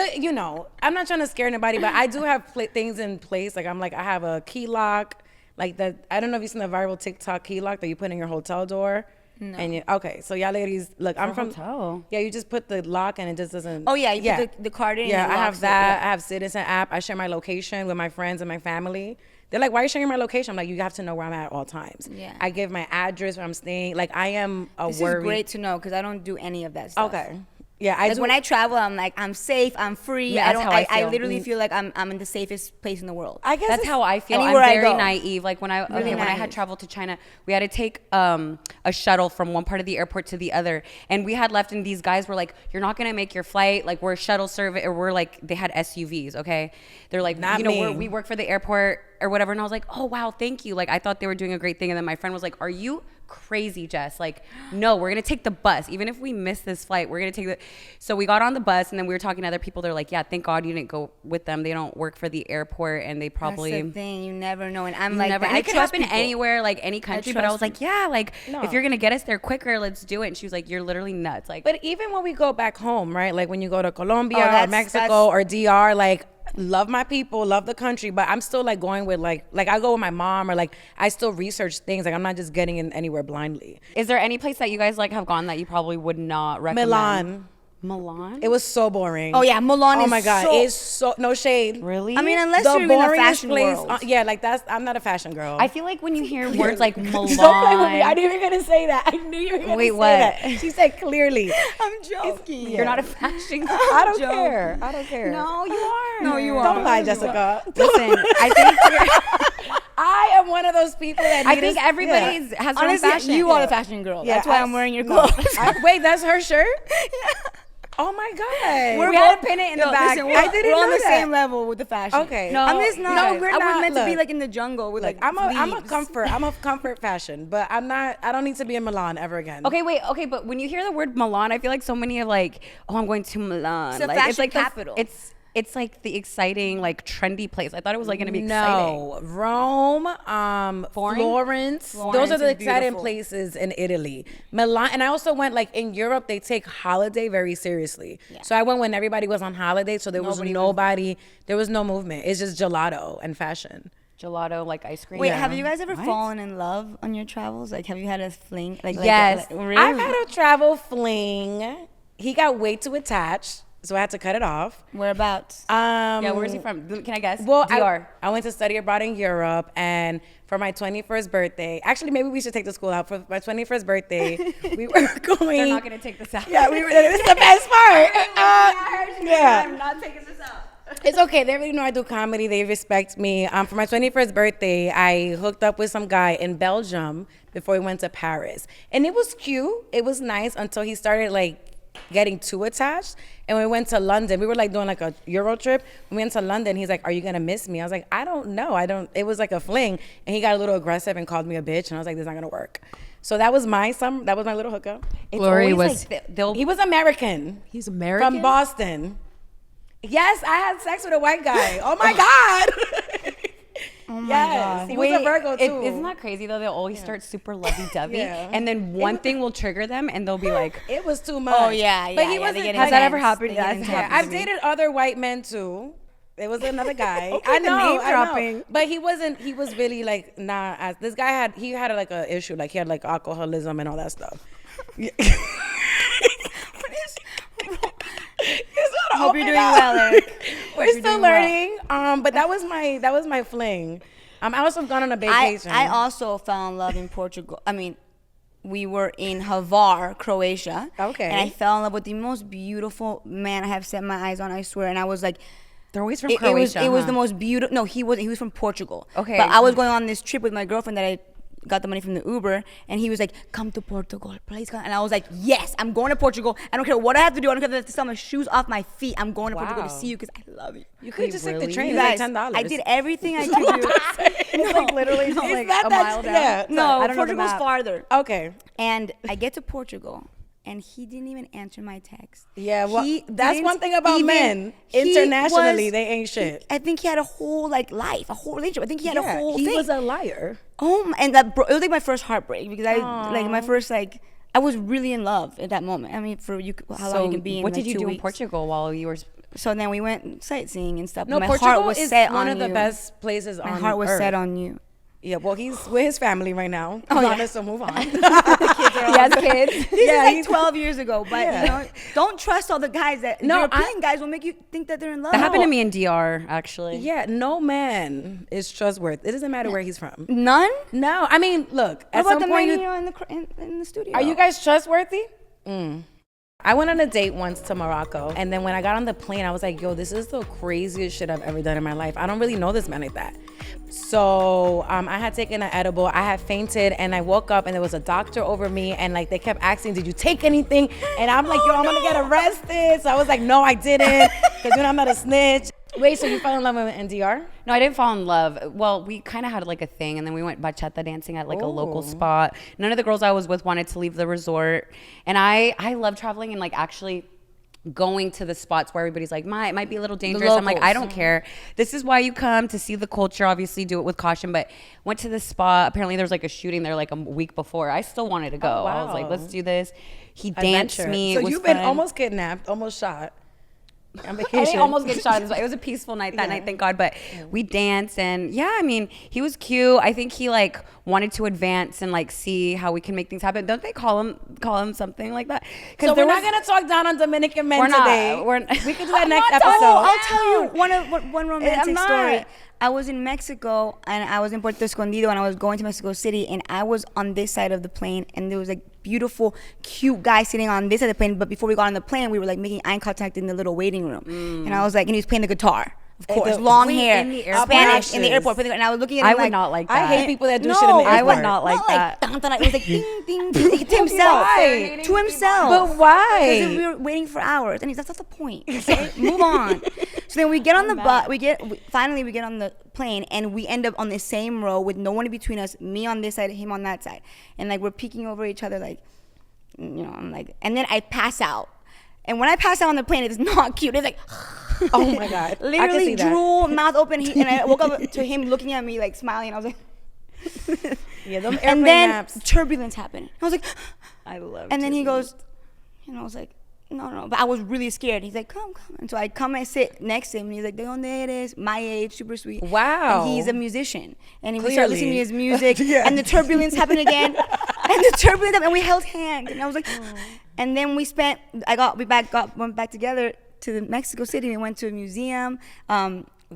Speaker 1: I'm not trying to scare anybody, but I do have things in place. Like I have a key lock, like that. I don't know if you've seen the viral TikTok key lock that you put in your hotel door. No. And okay, so y'all ladies, look, I'm from
Speaker 3: hotel.
Speaker 1: Yeah, you just put the lock and it just doesn't.
Speaker 2: Oh yeah, you put the card in.
Speaker 1: Yeah, I have that. I have Citizen app. I share my location with my friends and my family. They're like, why are you sharing my location? I'm like, you have to know where I'm at all times. Yeah. I give my address where I'm staying. Like I am a
Speaker 2: This
Speaker 1: worry.
Speaker 2: is great to know because I don't do any of that stuff.
Speaker 1: Okay. Yeah,
Speaker 2: when I travel, I'm like, I'm safe, I'm free.
Speaker 3: Yeah,
Speaker 2: I literally feel like I'm in the safest place in the world.
Speaker 3: I guess that's how I feel. I'm very naive. Like when I had traveled to China, we had to take a shuttle from one part of the airport to the other, and we had left, and these guys were like, "You're not gonna make your flight. Like we're shuttle service, or we're like they had SUVs. Okay, they're like, we work for the airport or whatever." And I was like, "Oh wow, thank you." Like I thought they were doing a great thing, and then my friend was like, "Are you crazy, Jess? Like, no, we're gonna take the bus. Even if we miss this flight, we're gonna take the." So we got on the bus, and then we were talking to other people. They're like, "Yeah, thank God you didn't go with them. They don't work for the airport, and they probably."
Speaker 2: That's the thing. You never know, and I'm like,
Speaker 3: it could happen anywhere, like any country. But I was like, "Yeah, like if you're gonna get us there quicker, let's do it." And she was like, "You're literally nuts." Like,
Speaker 1: but even when we go back home, right? Like when you go to Colombia or Mexico or DR, like. Love my people, love the country, but I'm still like going with like I go with my mom or like I still research things. Like I'm not just getting in anywhere blindly.
Speaker 3: Is there any place that you guys like have gone that you probably would not recommend? Milan?
Speaker 1: It was so boring.
Speaker 2: Oh yeah, Milan.
Speaker 1: Oh my God, it's so no shade.
Speaker 3: Really?
Speaker 2: I mean, unless you're in a fashion world.
Speaker 1: Yeah, like I'm not a fashion girl.
Speaker 3: I feel like when you hear words like Milan.
Speaker 1: Don't play with me. I knew you were gonna say that. I knew you were gonna say that. She said clearly.
Speaker 2: I'm joking.
Speaker 3: You're not a fashion girl.
Speaker 1: I don't care. I don't care.
Speaker 2: No, you are. No, you are.
Speaker 1: Don't lie, Jessica.
Speaker 3: Listen, I think
Speaker 1: I am one of those people that
Speaker 3: I think everybody has their own fashion.
Speaker 2: You are the fashion girl. That's why I'm wearing your clothes.
Speaker 1: Wait, that's her shirt? Yeah. Oh my God.
Speaker 3: We had to pin it in the back.
Speaker 2: Listen, we're on the same level with the fashion.
Speaker 1: Okay.
Speaker 2: No, I'm just not.
Speaker 1: No, we're not.
Speaker 2: I was meant to be like in the jungle with like
Speaker 1: I'm a comfort fashion, but I'm not. I don't need to be in Milan ever again.
Speaker 3: Okay, but when you hear the word Milan, I feel like so many are like, oh, I'm going to Milan.
Speaker 2: It's a fashion capital.
Speaker 3: It's like the exciting, like trendy place. I thought it was like going to be exciting.
Speaker 1: No, Rome, Florence. Those are the exciting places in Italy. Milan, and I also went like in Europe. They take holiday very seriously. Yeah. So I went when everybody was on holiday. So there was nobody. There was no movement. It's just gelato and fashion.
Speaker 3: Gelato, like ice cream.
Speaker 2: Wait, have you guys ever fallen in love on your travels? Like, have you had a fling?
Speaker 3: Yes,
Speaker 2: really?
Speaker 1: I've had a travel fling. He got way too attached. So I had to cut it off.
Speaker 2: Whereabouts?
Speaker 3: Where is he from? Can I guess?
Speaker 1: Well,
Speaker 3: DR.
Speaker 1: I went to study abroad in Europe, and for my 21st birthday, actually, maybe we should take the school out. For my 21st birthday, we were going.
Speaker 3: They're not going to take this out.
Speaker 1: Yeah, this is the best part.
Speaker 3: I heard you. I'm not taking this out.
Speaker 1: It's okay. They already know I do comedy. They respect me. For my 21st birthday, I hooked up with some guy in Belgium before we went to Paris. And it was cute. It was nice until he started like getting too attached. And when we went to London, we were like doing like a Euro trip. When we went to London, he's like, "Are you gonna miss me?" I was like, "I don't know. I don't." It was like a fling, and he got a little aggressive and called me a bitch. And I was like, "This is not gonna work." So that was my little hookup.
Speaker 3: Glory was
Speaker 1: He was American.
Speaker 4: He's American?
Speaker 1: From Boston. Yes, I had sex with a white guy. Oh my God.
Speaker 2: Oh my
Speaker 1: yes,
Speaker 2: God.
Speaker 1: he was a Virgo too.
Speaker 3: Isn't that crazy though? They'll always start super lovey-dovey,
Speaker 1: Yeah.
Speaker 3: and then one thing will trigger them, and they'll be like,
Speaker 1: It was too much.
Speaker 2: Oh yeah,
Speaker 1: But he
Speaker 2: yeah.
Speaker 1: wasn't.
Speaker 2: They get
Speaker 3: Has that
Speaker 2: intense.
Speaker 3: ever happened?
Speaker 2: They get
Speaker 3: That's
Speaker 2: intense.
Speaker 3: happened.
Speaker 1: I've dated other white men too. There was another guy.
Speaker 3: Okay,
Speaker 1: I
Speaker 3: the
Speaker 1: know,
Speaker 3: name
Speaker 1: I know.
Speaker 3: dropping.
Speaker 1: But he wasn't. He was really like not as. This guy had. He had like a issue. Like he had like alcoholism and all that stuff.
Speaker 2: Hope you're doing well, Eric.
Speaker 1: We're still learning. But that was my fling. I also have gone on a vacation.
Speaker 2: I also fell in love in Portugal. I mean, we were in Hvar, Croatia.
Speaker 1: Okay.
Speaker 2: And I fell in love with the most beautiful man I have set my eyes on, I swear. And I was like,
Speaker 3: they're always from
Speaker 2: it
Speaker 3: Croatia.
Speaker 2: was the most beautiful. No, he was from Portugal.
Speaker 3: Okay.
Speaker 2: But I was going on this trip with my girlfriend that I got the money from the Uber, and he was like, "Come to Portugal, please come." And I was like, "Yes, I'm going to Portugal. I don't care what I have to do. I don't care if I have to sell my shoes off my feet. I'm going to Portugal to see you because I love you."
Speaker 1: You could just take the train.
Speaker 2: You
Speaker 1: It's like
Speaker 2: guys,
Speaker 1: $10.
Speaker 2: I did everything I could do.
Speaker 3: It's like literally just like a mile down.
Speaker 1: Yeah.
Speaker 2: No,
Speaker 3: I don't know the
Speaker 2: Portugal's
Speaker 3: map.
Speaker 2: farther.
Speaker 1: Okay.
Speaker 2: And I get to Portugal, and he didn't even answer my text.
Speaker 1: Yeah, well,
Speaker 2: He
Speaker 1: that's
Speaker 2: didn't
Speaker 1: one thing about
Speaker 2: even-
Speaker 1: men.
Speaker 2: he
Speaker 1: Internationally,
Speaker 2: was-
Speaker 1: they ain't shit.
Speaker 2: I think he had a whole life, a whole relationship. I think he had a whole
Speaker 1: he
Speaker 2: thing.
Speaker 1: was a liar.
Speaker 2: And it was like my first heartbreak because my first I was really in love at that moment. I mean, for you, how long you can be in
Speaker 3: what
Speaker 2: like
Speaker 3: did you
Speaker 2: 2
Speaker 3: do in
Speaker 2: weeks.
Speaker 3: Portugal while you were?
Speaker 2: So then we went sightseeing and stuff.
Speaker 1: No,
Speaker 2: my
Speaker 1: Portugal
Speaker 2: heart was
Speaker 1: is
Speaker 2: set
Speaker 1: one
Speaker 2: on
Speaker 1: of the
Speaker 2: you.
Speaker 1: best places on
Speaker 2: My heart was
Speaker 1: earth.
Speaker 2: set on you.
Speaker 1: Yeah, well, he's with his family right now.
Speaker 2: Oh,
Speaker 1: Ivana,
Speaker 2: yeah.
Speaker 1: so move on.
Speaker 3: He has kids.
Speaker 2: This
Speaker 1: Yeah,
Speaker 2: is
Speaker 1: he's-
Speaker 2: 12 years ago, but don't trust all the guys that
Speaker 1: No,
Speaker 2: European guys will make you think that they're in love.
Speaker 3: That happened to me in DR actually.
Speaker 1: Yeah, no man is trustworthy. It doesn't matter where he's from.
Speaker 2: None.
Speaker 1: No, I mean, look.
Speaker 2: What
Speaker 1: At
Speaker 2: about
Speaker 1: some
Speaker 2: the
Speaker 1: point,
Speaker 2: men
Speaker 1: you,
Speaker 2: here in the studio?
Speaker 1: are you guys trustworthy? I went on a date once to Morocco, and then when I got on the plane, I was like, yo, this is the craziest shit I've ever done in my life. I don't really know this man like that. So I had taken an edible, I had fainted, and I woke up and there was a doctor over me, and like they kept asking, did you take anything? And I'm like, yo, I'm gonna get arrested. So I was like, no, I didn't, because I'm not a snitch. Wait, so you fell in love with in DR?
Speaker 3: No, I didn't fall in love. Well, we kind of had like a thing, and then we went bachata dancing at like a local spot. None of the girls I was with wanted to leave the resort, and I love traveling and like actually going to the spots where everybody's like, it might be a little dangerous. I'm like, I don't care. This is why you come, to see the culture. Obviously, do it with caution. But went to the spot. Apparently, there was like a shooting there like a week before. I still wanted to go.
Speaker 1: Oh, wow.
Speaker 3: I was like, let's do this. He danced
Speaker 1: Adventure.
Speaker 3: me.
Speaker 1: So
Speaker 3: It was
Speaker 1: you've been
Speaker 3: fun.
Speaker 1: almost kidnapped, almost shot. On
Speaker 3: I
Speaker 1: vacation.
Speaker 3: didn't almost get shot. It was a peaceful night that night, thank God. But we danced, and yeah, I mean, he was cute. I think he like wanted to advance and like see how we can make things happen. Don't they call him something like that?
Speaker 1: So we're not gonna talk down on Dominican men today. We could do that next episode.
Speaker 2: I'll tell you one romantic
Speaker 3: not.
Speaker 2: story. I was in Mexico and I was in Puerto Escondido and I was going to Mexico City and I was on this side of the plane and there was like beautiful, cute guy sitting on this side of the plane. But before we got on the plane, we were like making eye contact in the little waiting room. And I was like, and he was playing the guitar. Of course, long hair,
Speaker 3: in the airport?
Speaker 2: Spanish in the airport. And I was looking at him
Speaker 3: I would
Speaker 2: like,
Speaker 3: not like
Speaker 1: I
Speaker 3: that.
Speaker 1: hate people that do shit in the airport.
Speaker 3: I would not like
Speaker 2: not
Speaker 3: that.
Speaker 2: Like, dun, dun, dun. It was like ding, ding, ding, to himself.
Speaker 1: Why?
Speaker 2: To himself.
Speaker 1: But why?
Speaker 2: Because we were waiting for hours, and he's that's not the point. Okay? Move on. So then we get on the bus. Finally we get on the plane, and we end up on the same row with no one in between us. Me on this side, him on that side, and like we're peeking over each other, like, I'm like, and then I pass out. And when I pass out on the plane, it's not cute. It's like,
Speaker 1: Oh my God. I can
Speaker 2: literally
Speaker 1: see that.
Speaker 2: drool, mouth open, and I woke up to him looking at me like smiling. I was like,
Speaker 1: Yeah, them airplane
Speaker 2: and then
Speaker 1: naps.
Speaker 2: turbulence happened. I was like,
Speaker 3: I love.
Speaker 2: and then he goes, I was like, no, but I was really scared. He's like, come, and so I come and sit next to him, and he's like, ¿De dónde eres? My age, super sweet.
Speaker 1: Wow.
Speaker 2: And he's a musician, and we started listening to his music,
Speaker 1: Yeah.
Speaker 2: and the turbulence happened again, and we held hands, and I was like, and then we went back together to Mexico City. We went to a museum.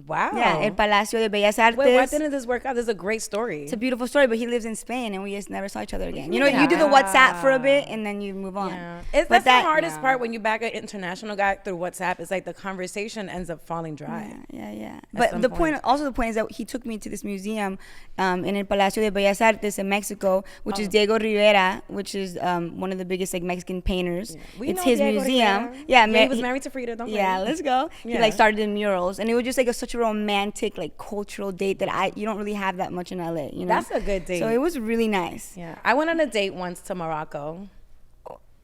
Speaker 1: Wow.
Speaker 2: Yeah, El Palacio de Bellas Artes.
Speaker 1: Wait, why didn't this work out? This is a great story.
Speaker 2: It's a beautiful story, but he lives in Spain, and we just never saw each other again. You know, you do the WhatsApp for a bit, and then you move on.
Speaker 1: Yeah. That's the hardest part when you back an international guy through WhatsApp. It's like the conversation ends up falling dry.
Speaker 2: Yeah. But the point is that he took me to this museum in El Palacio de Bellas Artes in Mexico, which is Diego Rivera, which is one of the biggest like Mexican painters.
Speaker 1: Yeah.
Speaker 2: It's his
Speaker 1: Diego
Speaker 2: museum.
Speaker 1: Rivera.
Speaker 2: Yeah,
Speaker 1: he was married to Frida. Don't
Speaker 2: yeah,
Speaker 1: worry.
Speaker 2: let's go.
Speaker 1: Yeah.
Speaker 2: He like started in murals, and it was just like such a romantic like cultural date that you don't really have that much in LA. You know,
Speaker 1: That's a good date.
Speaker 2: So it was really nice.
Speaker 1: Yeah, I went on a date once to Morocco.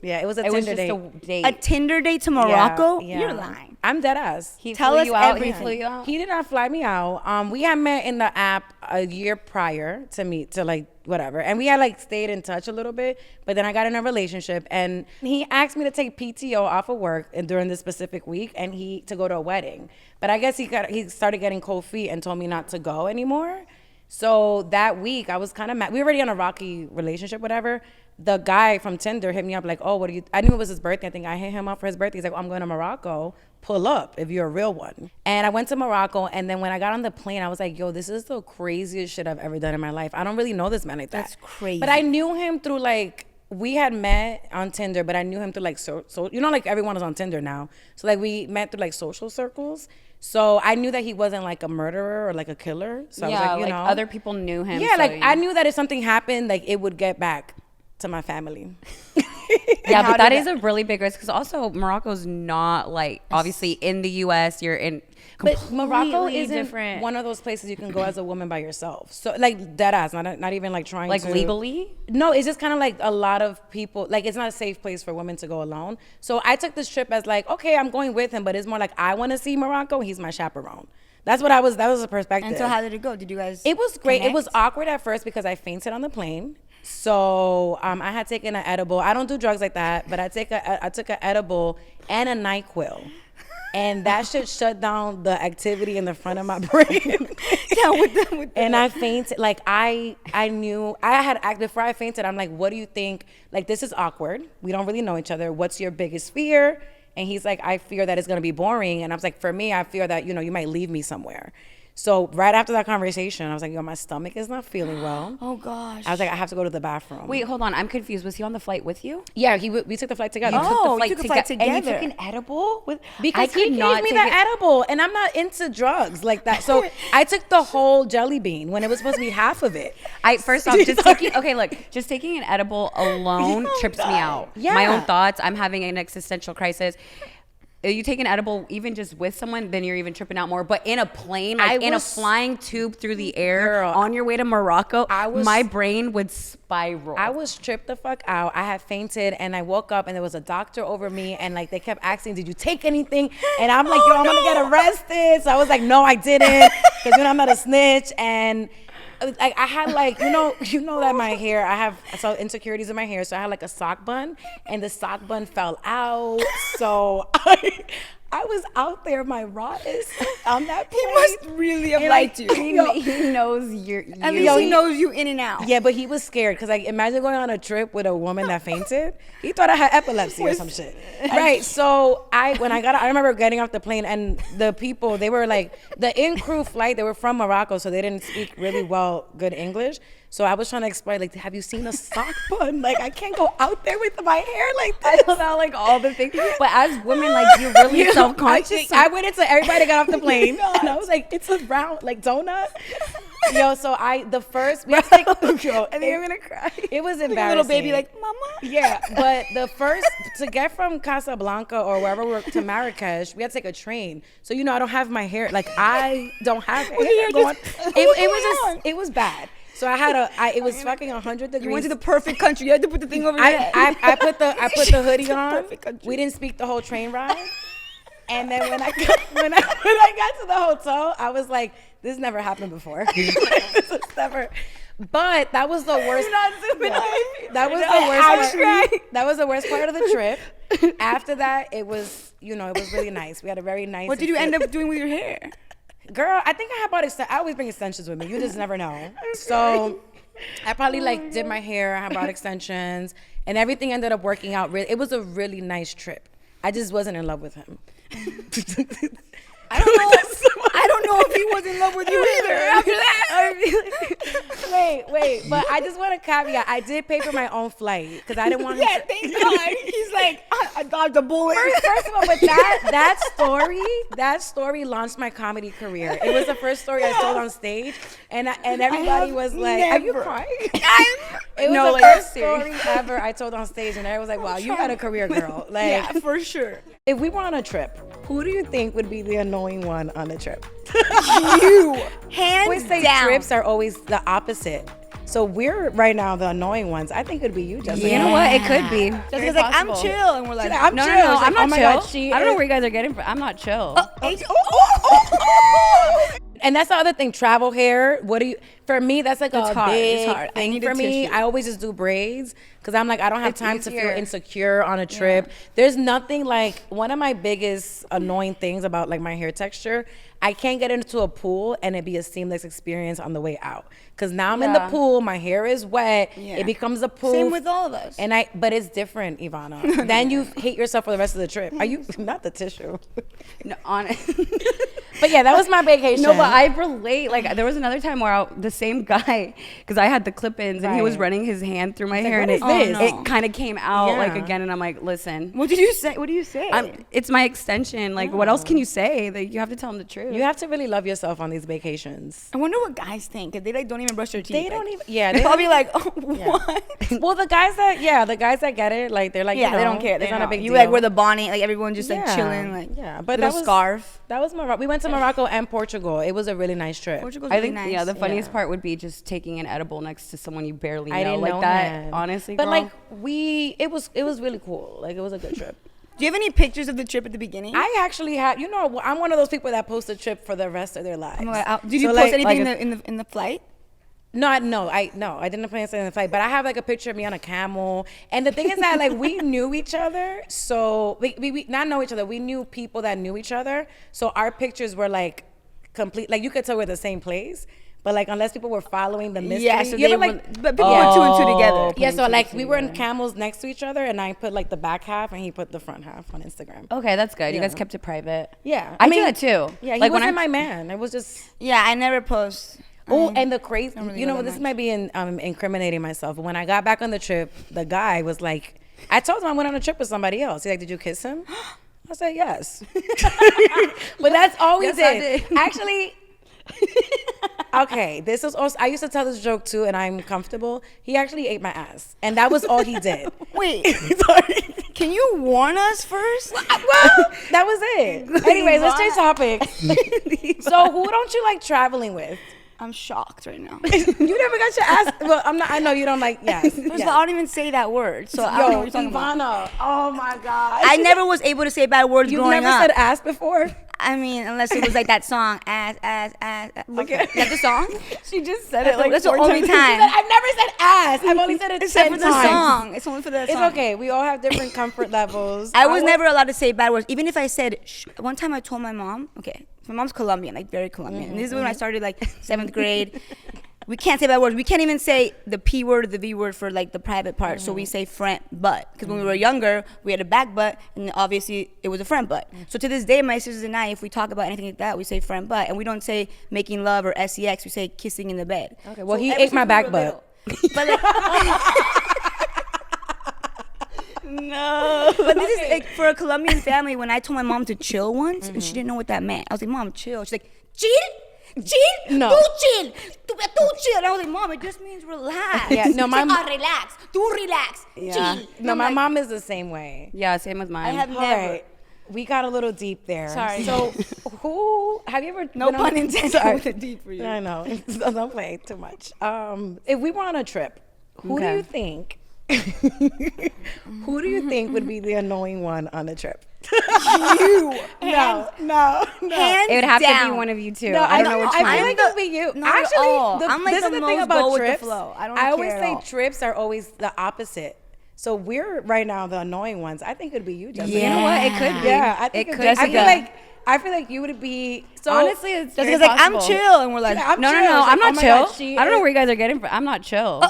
Speaker 1: Yeah, it was a Tinder date.
Speaker 3: A date.
Speaker 2: A Tinder date to Morocco?
Speaker 1: Yeah.
Speaker 2: You're lying.
Speaker 1: I'm dead ass.
Speaker 3: He
Speaker 2: Tell
Speaker 3: flew
Speaker 2: us
Speaker 3: you out.
Speaker 2: everything.
Speaker 3: He flew you out.
Speaker 1: He did not fly me out. We had met in the app a year prior to meet, to like whatever, and we had like stayed in touch a little bit. But then I got in a relationship, and he asked me to take PTO off of work and during this specific week, and to go to a wedding. But I guess he started getting cold feet and told me not to go anymore. So that week I was kind of mad. We were already on a rocky relationship, whatever. The guy from Tinder hit me up like, oh, what are you? I knew it was his birthday. I think I hit him up for his birthday. He's like, I'm going to Morocco. Pull up if you're a real one. And I went to Morocco, and then when I got on the plane, I was like, yo, this is the craziest shit I've ever done in my life. I don't really know this man like that.
Speaker 2: That's crazy.
Speaker 1: But I knew him through like, we had met on Tinder, but I knew him through like, so you know, like everyone is on Tinder now. So like we met through like social circles. So I knew that he wasn't like a murderer or like a killer. So I was like, you know.
Speaker 3: Other people knew him.
Speaker 1: Yeah, like I knew that if something happened, like it would get back to my family.
Speaker 3: Yeah, but that is a really big risk because also Morocco's not like obviously in the U.S. You're in.
Speaker 1: But Morocco isn't
Speaker 3: different.
Speaker 1: one of those places you can go as a woman by yourself. So like dead ass, not even like trying
Speaker 3: Like
Speaker 1: to
Speaker 3: legally?
Speaker 1: No, it's just kind of like a lot of people. Like it's not a safe place for women to go alone. So I took this trip as like, okay, I'm going with him, but it's more like I want to see Morocco. And he's my chaperone. That's what I was. That was the perspective.
Speaker 2: And so how did it go? Did you guys?
Speaker 1: It was great.
Speaker 2: connect?
Speaker 1: It was awkward at first because I fainted on the plane. So I had taken an edible. I don't do drugs like that, but I took an edible and a NyQuil. And that shit shut down the activity in the front of my brain. And I fainted. Like I knew I had before I fainted. I'm like, what do you think? Like this is awkward. We don't really know each other. What's your biggest fear? And he's like, I fear that it's gonna be boring. And I was like, for me, I fear that you might leave me somewhere. So right after that conversation, I was like, yo, my stomach is not feeling well.
Speaker 2: Oh gosh.
Speaker 1: I was like, I have to go to the bathroom.
Speaker 3: Wait, hold on. I'm confused. Was he on the flight with you?
Speaker 1: Yeah, we took the flight together.
Speaker 3: You took the flight
Speaker 2: together.
Speaker 3: And you took an edible?
Speaker 1: Because he gave me the edible, and I'm not into drugs like that. So I took the whole jelly bean when it was supposed to be half of it.
Speaker 3: First off, just taking an edible alone trips me out.
Speaker 1: Yeah.
Speaker 3: My own thoughts. I'm having an existential crisis. You take an edible even just with someone, then you're even tripping out more. But in a plane, in a flying tube through the air, on your way to Morocco, my brain would spiral.
Speaker 1: I was tripped the fuck out. I had fainted, and I woke up, and there was a doctor over me, and like they kept asking, "Did you take anything?" And I'm like, "Yo, I'm gonna get arrested." So I was like, "No, I didn't," because I'm not a snitch. And like I had like you know that my hair, I have some insecurities in my hair, so I had like a sock bun, and the sock bun fell out. So I was out there, my rawest on that plane.
Speaker 2: He must really have liked you.
Speaker 3: He knows you.
Speaker 2: At least he knows you in and out.
Speaker 1: Yeah, but he was scared because like imagine going on a trip with a woman that fainted. He thought I had epilepsy or some shit. Right. So I remember getting off the plane, and the people, they were like the in-crew flight, they were from Morocco, so they didn't speak really good English. So I was trying to explain, like, have you seen a sock bun? Like, I can't go out there with my hair like this.
Speaker 3: I don't know, like, all the things. But as women, like, you're really self-conscious.
Speaker 1: I went into everybody got off the plane, and I was like, it's a round, like, donut. Yo, so we had to take, yo,
Speaker 2: I think I'm gonna cry.
Speaker 1: It was embarrassing.
Speaker 2: Like a little baby, like, mama.
Speaker 1: Yeah, but to get from Casablanca or wherever we were to Marrakesh, we had to take a train. So, I don't have my hair, like, I don't have hair going. It was bad. So it was fucking 100 degrees.
Speaker 2: You went to the perfect country. You had to put the thing over your head.
Speaker 1: I put the hoodie on. We didn't speak the whole train ride. And then when I got to the hotel, I was like, this never happened before. This is never. But that was the worst. That was the worst part of the trip. After that, it was really nice. We had a very nice.
Speaker 2: What did you end up doing with your hair?
Speaker 1: Girl, I think I had I always bring extensions with me. You just never know. So I probably did my hair. I brought extensions, and everything ended up working out. It was a really nice trip. I just wasn't in love with him.
Speaker 2: I don't don't know if he was in love with you either. After that, I'd be like,
Speaker 1: wait. But I just want to caveat. I did pay for my own flight because I didn't want him to.
Speaker 2: thank God. He's like, I dodged a bullet.
Speaker 1: First of all, but that story launched my comedy career. It was the first story I told on stage, and everybody was like, "Are you crying?" It was the first story ever I told on stage, and everyone was like, "Wow, you got a career, girl!" Like,
Speaker 2: yeah, for sure.
Speaker 1: If we were on a trip, who do you think would be the annoying one on the trip?
Speaker 2: You, hands
Speaker 1: We say
Speaker 2: down.
Speaker 1: trips are always the opposite. So we're right now the annoying ones. I think it'd be you, Jessica.
Speaker 3: You know what? It could be.
Speaker 2: Jessica's like, I'm chill, and we're like,
Speaker 1: I'm
Speaker 3: No,
Speaker 1: chill.
Speaker 3: no,
Speaker 1: It's
Speaker 3: I'm
Speaker 1: like,
Speaker 3: not
Speaker 1: oh my
Speaker 3: chill.
Speaker 1: God, she
Speaker 3: I don't know
Speaker 1: is-
Speaker 3: where you guys are getting from. I'm not chill.
Speaker 1: And that's the other thing, travel hair. What do you? For me, that's like
Speaker 2: It's
Speaker 1: a
Speaker 2: hard.
Speaker 1: big
Speaker 2: It's hard. I
Speaker 1: thing
Speaker 2: need a
Speaker 1: for me.
Speaker 2: tissue.
Speaker 1: I always just do braids because I'm like I don't have
Speaker 3: It's
Speaker 1: time to
Speaker 3: easier.
Speaker 1: feel insecure on a trip. There's nothing like one of my biggest annoying things about like my hair texture. I can't get into a pool and it be a seamless experience on the way out. Cause now I'm in the
Speaker 3: Yeah.
Speaker 1: pool, my hair is wet.
Speaker 2: Yeah.
Speaker 1: It becomes a pool.
Speaker 2: Same with all of us.
Speaker 1: But it's different, Ivana. Then you hate yourself for the rest of the trip. Are you not the tissue?
Speaker 3: No, honest.
Speaker 1: But yeah, that was my vacation.
Speaker 3: No, but I relate. Like there was another time where the same guy, because I had the clip-ins and he was
Speaker 1: Right.
Speaker 3: running his hand through my
Speaker 1: like,
Speaker 3: hair,
Speaker 1: what
Speaker 3: and
Speaker 1: is this?
Speaker 3: it kind of came out like
Speaker 1: Yeah.
Speaker 3: again, and I'm like, listen,
Speaker 2: What did you say? What do you say?
Speaker 3: it's my extension. Like, what else can you say? Like, you have to tell him the truth.
Speaker 1: You have to really love yourself on these vacations.
Speaker 2: I wonder what guys think. Cause they like don't even brush their teeth.
Speaker 1: They
Speaker 2: like,
Speaker 1: don't even. Yeah,
Speaker 2: They're
Speaker 1: they
Speaker 2: probably
Speaker 1: don't-
Speaker 2: like, oh, what?
Speaker 1: Well, the guys that get it, like they're like,
Speaker 2: Yeah,
Speaker 1: you know,
Speaker 2: they don't care.
Speaker 1: It's
Speaker 2: They
Speaker 1: not
Speaker 2: know.
Speaker 1: a big
Speaker 2: You
Speaker 1: deal.
Speaker 2: like wear the bonnet, like everyone just like
Speaker 1: Yeah.
Speaker 2: chilling, like
Speaker 1: But
Speaker 2: little
Speaker 1: that was
Speaker 2: scarf.
Speaker 1: That was Morocco. We went to Morocco and Portugal. It was a really nice trip.
Speaker 2: Portugal's
Speaker 3: I
Speaker 2: really
Speaker 3: think
Speaker 2: nice.
Speaker 3: yeah, the funniest
Speaker 1: Yeah.
Speaker 3: part would be just taking an edible next to someone you barely know.
Speaker 1: I didn't
Speaker 3: like
Speaker 1: know
Speaker 3: that.
Speaker 1: him.
Speaker 3: Honestly,
Speaker 1: but
Speaker 3: girl.
Speaker 1: like it was really cool. Like it was a good trip.
Speaker 2: Do you have any pictures of the trip at the beginning?
Speaker 1: I actually had, you know, I'm one of those people that post a trip for the rest of their lives.
Speaker 2: Oh my God. Did you
Speaker 1: So,
Speaker 2: post
Speaker 1: like-
Speaker 2: anything
Speaker 1: like
Speaker 2: in the flight?
Speaker 1: No, I didn't plan to in the flight, but I have like a picture of me on a camel. And the thing is that like we knew each other, so we not know each other. We knew people that knew each other, so our pictures were like complete. Like you could tell we're the same place, but like unless people were following the mystery.
Speaker 2: Yeah, so
Speaker 1: You
Speaker 2: they
Speaker 1: ever,
Speaker 2: were, but people were two and two together.
Speaker 1: Yeah, so like we were in camels next to each other, and I put like the back half, and he put the front half on Instagram.
Speaker 3: okay, that's good. You guys
Speaker 1: Yeah.
Speaker 3: kept it private.
Speaker 1: Yeah,
Speaker 3: I do that too.
Speaker 1: Yeah, he
Speaker 3: like when
Speaker 1: wasn't
Speaker 3: I
Speaker 1: my man. It was just.
Speaker 2: Yeah, I never post.
Speaker 1: Oh, and the crazy,
Speaker 2: really
Speaker 1: you know,
Speaker 2: know that
Speaker 1: this
Speaker 2: much.
Speaker 1: might be incriminating myself. But when I got back on the trip, the guy was like, I told him I went on a trip with somebody else. He's like, did you kiss him? I said, yes. But that's all we
Speaker 3: Yes, I
Speaker 1: did.
Speaker 3: did.
Speaker 1: Actually, okay, this was also, I used to tell this joke too, and I'm comfortable. He actually ate my ass. And that was all he did.
Speaker 2: Wait, sorry. Can you warn us first?
Speaker 1: Well, that was it. Anyways, let's change topics. So who don't you like traveling with?
Speaker 2: I'm shocked right now.
Speaker 1: You never got your ass. Well, I'm not. I know you don't like. Yes.
Speaker 2: First of all, I don't even say that word, so I don't know
Speaker 1: Yo,
Speaker 2: what you're talking about.
Speaker 1: Ivana. Oh my God.
Speaker 2: I never was able to say bad words
Speaker 1: You've
Speaker 2: growing
Speaker 1: never
Speaker 2: up.
Speaker 1: said ass before.
Speaker 2: I mean, unless it was like that song, ass, ass, ass.
Speaker 1: Look
Speaker 2: Okay.
Speaker 1: at-
Speaker 2: Is that the song?
Speaker 3: she just said it
Speaker 2: That's the only
Speaker 1: She said,
Speaker 2: time.
Speaker 1: I've never said ass. I've only said it
Speaker 2: Except
Speaker 1: 10
Speaker 2: for the
Speaker 1: times.
Speaker 2: song. It's only for the
Speaker 1: It's
Speaker 2: song.
Speaker 1: okay. We all have different comfort levels.
Speaker 2: I was never allowed to say bad words. Even if I said, one time I told my mom, okay, my mom's Colombian, like very Colombian. And this is when I started like 7th grade. We can't say bad words. We can't even say the P word or the V word for like the private part. So we say front butt. Because when we were younger, we had a back butt, and obviously it was a front butt. So to this day, my sisters and I, if we talk about anything like that, we say front butt. And we don't say making love or sex. We say kissing in the bed.
Speaker 1: Okay, well,
Speaker 2: So
Speaker 1: he
Speaker 2: ever
Speaker 1: ate my
Speaker 2: since we
Speaker 1: back
Speaker 2: were
Speaker 1: butt.
Speaker 2: little- But like,
Speaker 3: no.
Speaker 2: But this is like for a Colombian family. When I told my mom to chill once, and she didn't know what that meant, I was like, "Mom, chill." She's like, "Chill, chill,
Speaker 1: No.
Speaker 2: tú chill, tú chill." And I was like, "Mom, it just means relax."
Speaker 1: Yeah, no, my
Speaker 2: She's
Speaker 1: mom-
Speaker 2: like, relax, tú relax,
Speaker 1: Yeah.
Speaker 2: chill.
Speaker 1: No,
Speaker 2: I'm
Speaker 1: my
Speaker 2: like,
Speaker 1: mom is the same way.
Speaker 3: Yeah, same with mine.
Speaker 2: I have
Speaker 1: All
Speaker 2: never.
Speaker 1: right. We got a little deep there.
Speaker 2: Sorry.
Speaker 1: So, who have you ever?
Speaker 2: No
Speaker 1: been on-
Speaker 2: pun intended
Speaker 1: Sorry.
Speaker 2: with the deep for you.
Speaker 1: I know. Don't play too much. If we were on a trip, who do
Speaker 3: Okay.
Speaker 1: you think? Who do you think would be the annoying one on the trip?
Speaker 2: You.
Speaker 1: No.
Speaker 2: Hands
Speaker 3: It would have to
Speaker 2: down.
Speaker 3: be one of you two.
Speaker 1: No,
Speaker 3: I don't know which
Speaker 1: I
Speaker 3: one.
Speaker 1: feel like it would be you.
Speaker 2: Not at
Speaker 1: Actually,
Speaker 2: all. I'm like
Speaker 1: this
Speaker 2: the
Speaker 1: is the thing
Speaker 2: most
Speaker 1: about
Speaker 2: go with the
Speaker 1: trips.
Speaker 2: flow. I don't
Speaker 1: always
Speaker 2: care at
Speaker 1: say
Speaker 2: all.
Speaker 1: trips are always the opposite. So we're right now the annoying ones. I think it'd be you, Jessica.
Speaker 3: You know what? It could be.
Speaker 1: Yeah, I think
Speaker 3: it
Speaker 1: it
Speaker 3: could.
Speaker 1: I feel like you would be. So
Speaker 3: Honestly, it's very
Speaker 2: Jessica's like, "I'm
Speaker 3: possible.
Speaker 2: chill," and we're like,
Speaker 1: I'm
Speaker 3: No,
Speaker 1: chill.
Speaker 3: no, no.
Speaker 1: It's
Speaker 3: I'm
Speaker 1: like,
Speaker 3: not
Speaker 1: oh my
Speaker 3: chill.
Speaker 1: God, she
Speaker 3: I don't know
Speaker 1: is-
Speaker 3: where you guys are getting from. I'm not chill.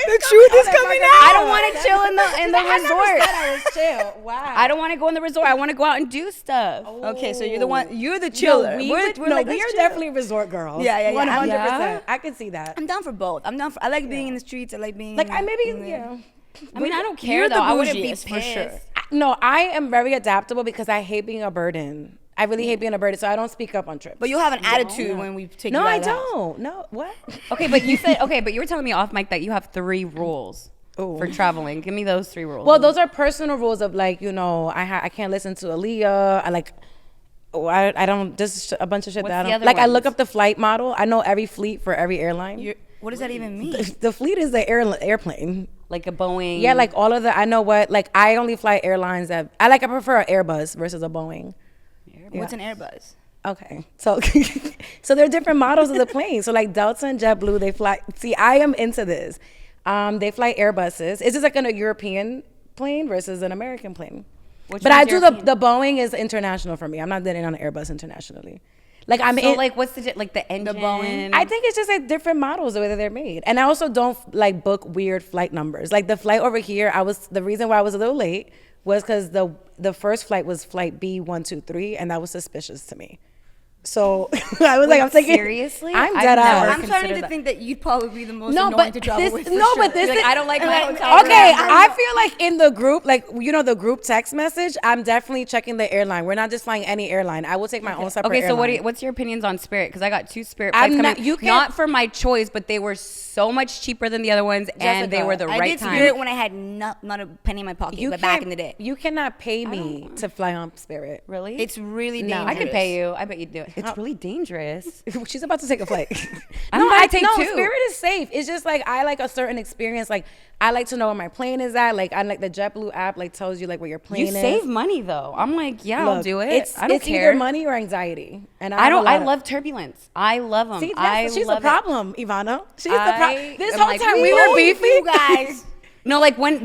Speaker 2: The truth is coming out.
Speaker 3: I don't want to chill
Speaker 2: in the
Speaker 1: I never
Speaker 2: resort.
Speaker 1: said I was chill. Wow.
Speaker 3: I don't want to go in the resort. I want to go out and do stuff.
Speaker 2: Okay, so you're the chiller.
Speaker 1: We
Speaker 2: We're
Speaker 1: are
Speaker 2: like, let's chill.
Speaker 1: definitely resort girls.
Speaker 2: Yeah.
Speaker 1: 100%.
Speaker 3: Yeah.
Speaker 1: I can see that.
Speaker 2: I'm down for both. I like being in the streets. I like being
Speaker 1: Like, I
Speaker 2: in
Speaker 1: maybe,
Speaker 2: the-
Speaker 1: yeah.
Speaker 3: I mean, I don't care
Speaker 2: You're
Speaker 3: though.
Speaker 2: the
Speaker 3: I wouldn't be
Speaker 2: bougiest,
Speaker 3: pissed.
Speaker 2: for sure.
Speaker 1: No, I am very adaptable because I hate being a burden. I really hate being a burden, so I don't speak up on trips.
Speaker 2: But you'll have an attitude when we take
Speaker 1: no,
Speaker 2: you out
Speaker 1: I
Speaker 2: of the house.
Speaker 1: don't. No, what?
Speaker 3: Okay, but you were telling me off mic that you have 3 rules for traveling. Give me those 3 rules.
Speaker 1: Well, those are personal rules of like, I can't listen to Aaliyah. I don't. Just a bunch of shit
Speaker 3: What's
Speaker 1: that I
Speaker 3: the
Speaker 1: don't
Speaker 3: other
Speaker 1: like. I look
Speaker 3: ones?
Speaker 1: up the flight model. I know every fleet for every airline.
Speaker 2: What does that even mean?
Speaker 1: The fleet is the airplane.
Speaker 3: like a Boeing.
Speaker 1: Yeah, like all of the. I know what. Like I only fly airlines that I prefer an Airbus versus a Boeing.
Speaker 2: What's an Airbus?
Speaker 1: Okay, so so there are different models of the plane. So like Delta and JetBlue, they fly. See, I am into this. They fly Airbuses. It's just like a European plane versus an American plane.
Speaker 3: Which
Speaker 1: But I
Speaker 3: one's
Speaker 1: do
Speaker 3: European?
Speaker 1: the Boeing is international for me. I'm not getting on an Airbus internationally. Like I'm
Speaker 3: So
Speaker 1: in,
Speaker 3: like, what's like the engine?
Speaker 2: Boeing?
Speaker 1: I think it's just like different models the way that they're made. And I also don't like book weird flight numbers. Like the flight over here, the reason why I was a little late was because the first flight was flight B123, and that was suspicious to me. So I was like, I'm thinking,
Speaker 3: seriously?
Speaker 1: I'm
Speaker 3: I've
Speaker 1: dead
Speaker 3: never
Speaker 1: out.
Speaker 2: I'm starting to think that you'd probably be the most
Speaker 1: No,
Speaker 2: annoying
Speaker 1: but
Speaker 2: to travel
Speaker 1: this,
Speaker 2: with.
Speaker 1: no, but this
Speaker 3: You're like,
Speaker 1: is,
Speaker 3: I don't like my hotel
Speaker 1: okay,
Speaker 3: room.
Speaker 1: I feel like in the group, like the group text message, I'm definitely checking the airline. We're not just flying any airline. I will take my own separate.
Speaker 3: Okay, so
Speaker 1: airline.
Speaker 3: what's your opinions on Spirit? Because I got 2 Spirit
Speaker 1: I'm
Speaker 3: flights
Speaker 1: not-
Speaker 3: coming.
Speaker 1: you can't-
Speaker 3: Not for my choice, but they were so much cheaper than the other ones, and they
Speaker 1: Jessica,
Speaker 3: were the
Speaker 2: I
Speaker 3: right
Speaker 2: did
Speaker 3: time.
Speaker 2: Spirit when I had not a penny in my pocket, but back in the day.
Speaker 1: You cannot pay me to fly on Spirit.
Speaker 3: Really?
Speaker 2: It's really
Speaker 1: No.
Speaker 2: dangerous.
Speaker 3: I could pay you. I bet you'd do it. It's really dangerous.
Speaker 1: She's about to take a flight.
Speaker 3: I'm about to take
Speaker 1: no,
Speaker 3: 2.
Speaker 1: Spirit is safe. It's just like I like a certain experience. Like I like to know where my plane is at. Like I like the JetBlue app. Like tells you like where your plane
Speaker 3: You
Speaker 1: is.
Speaker 3: save money though. I'm like, yeah, I'll
Speaker 1: Look,
Speaker 3: do it.
Speaker 1: It's
Speaker 3: I don't
Speaker 1: it's
Speaker 3: care.
Speaker 1: either money or anxiety. And
Speaker 3: I don't. I love turbulence. I love them.
Speaker 1: See,
Speaker 3: I
Speaker 1: she's
Speaker 3: love
Speaker 1: the
Speaker 3: it.
Speaker 1: problem, Ivana. She's the
Speaker 3: I
Speaker 1: problem. This
Speaker 3: am
Speaker 1: whole
Speaker 3: like,
Speaker 1: time
Speaker 3: we
Speaker 1: we were
Speaker 3: both,
Speaker 1: beefing,
Speaker 2: you guys.
Speaker 3: No, like when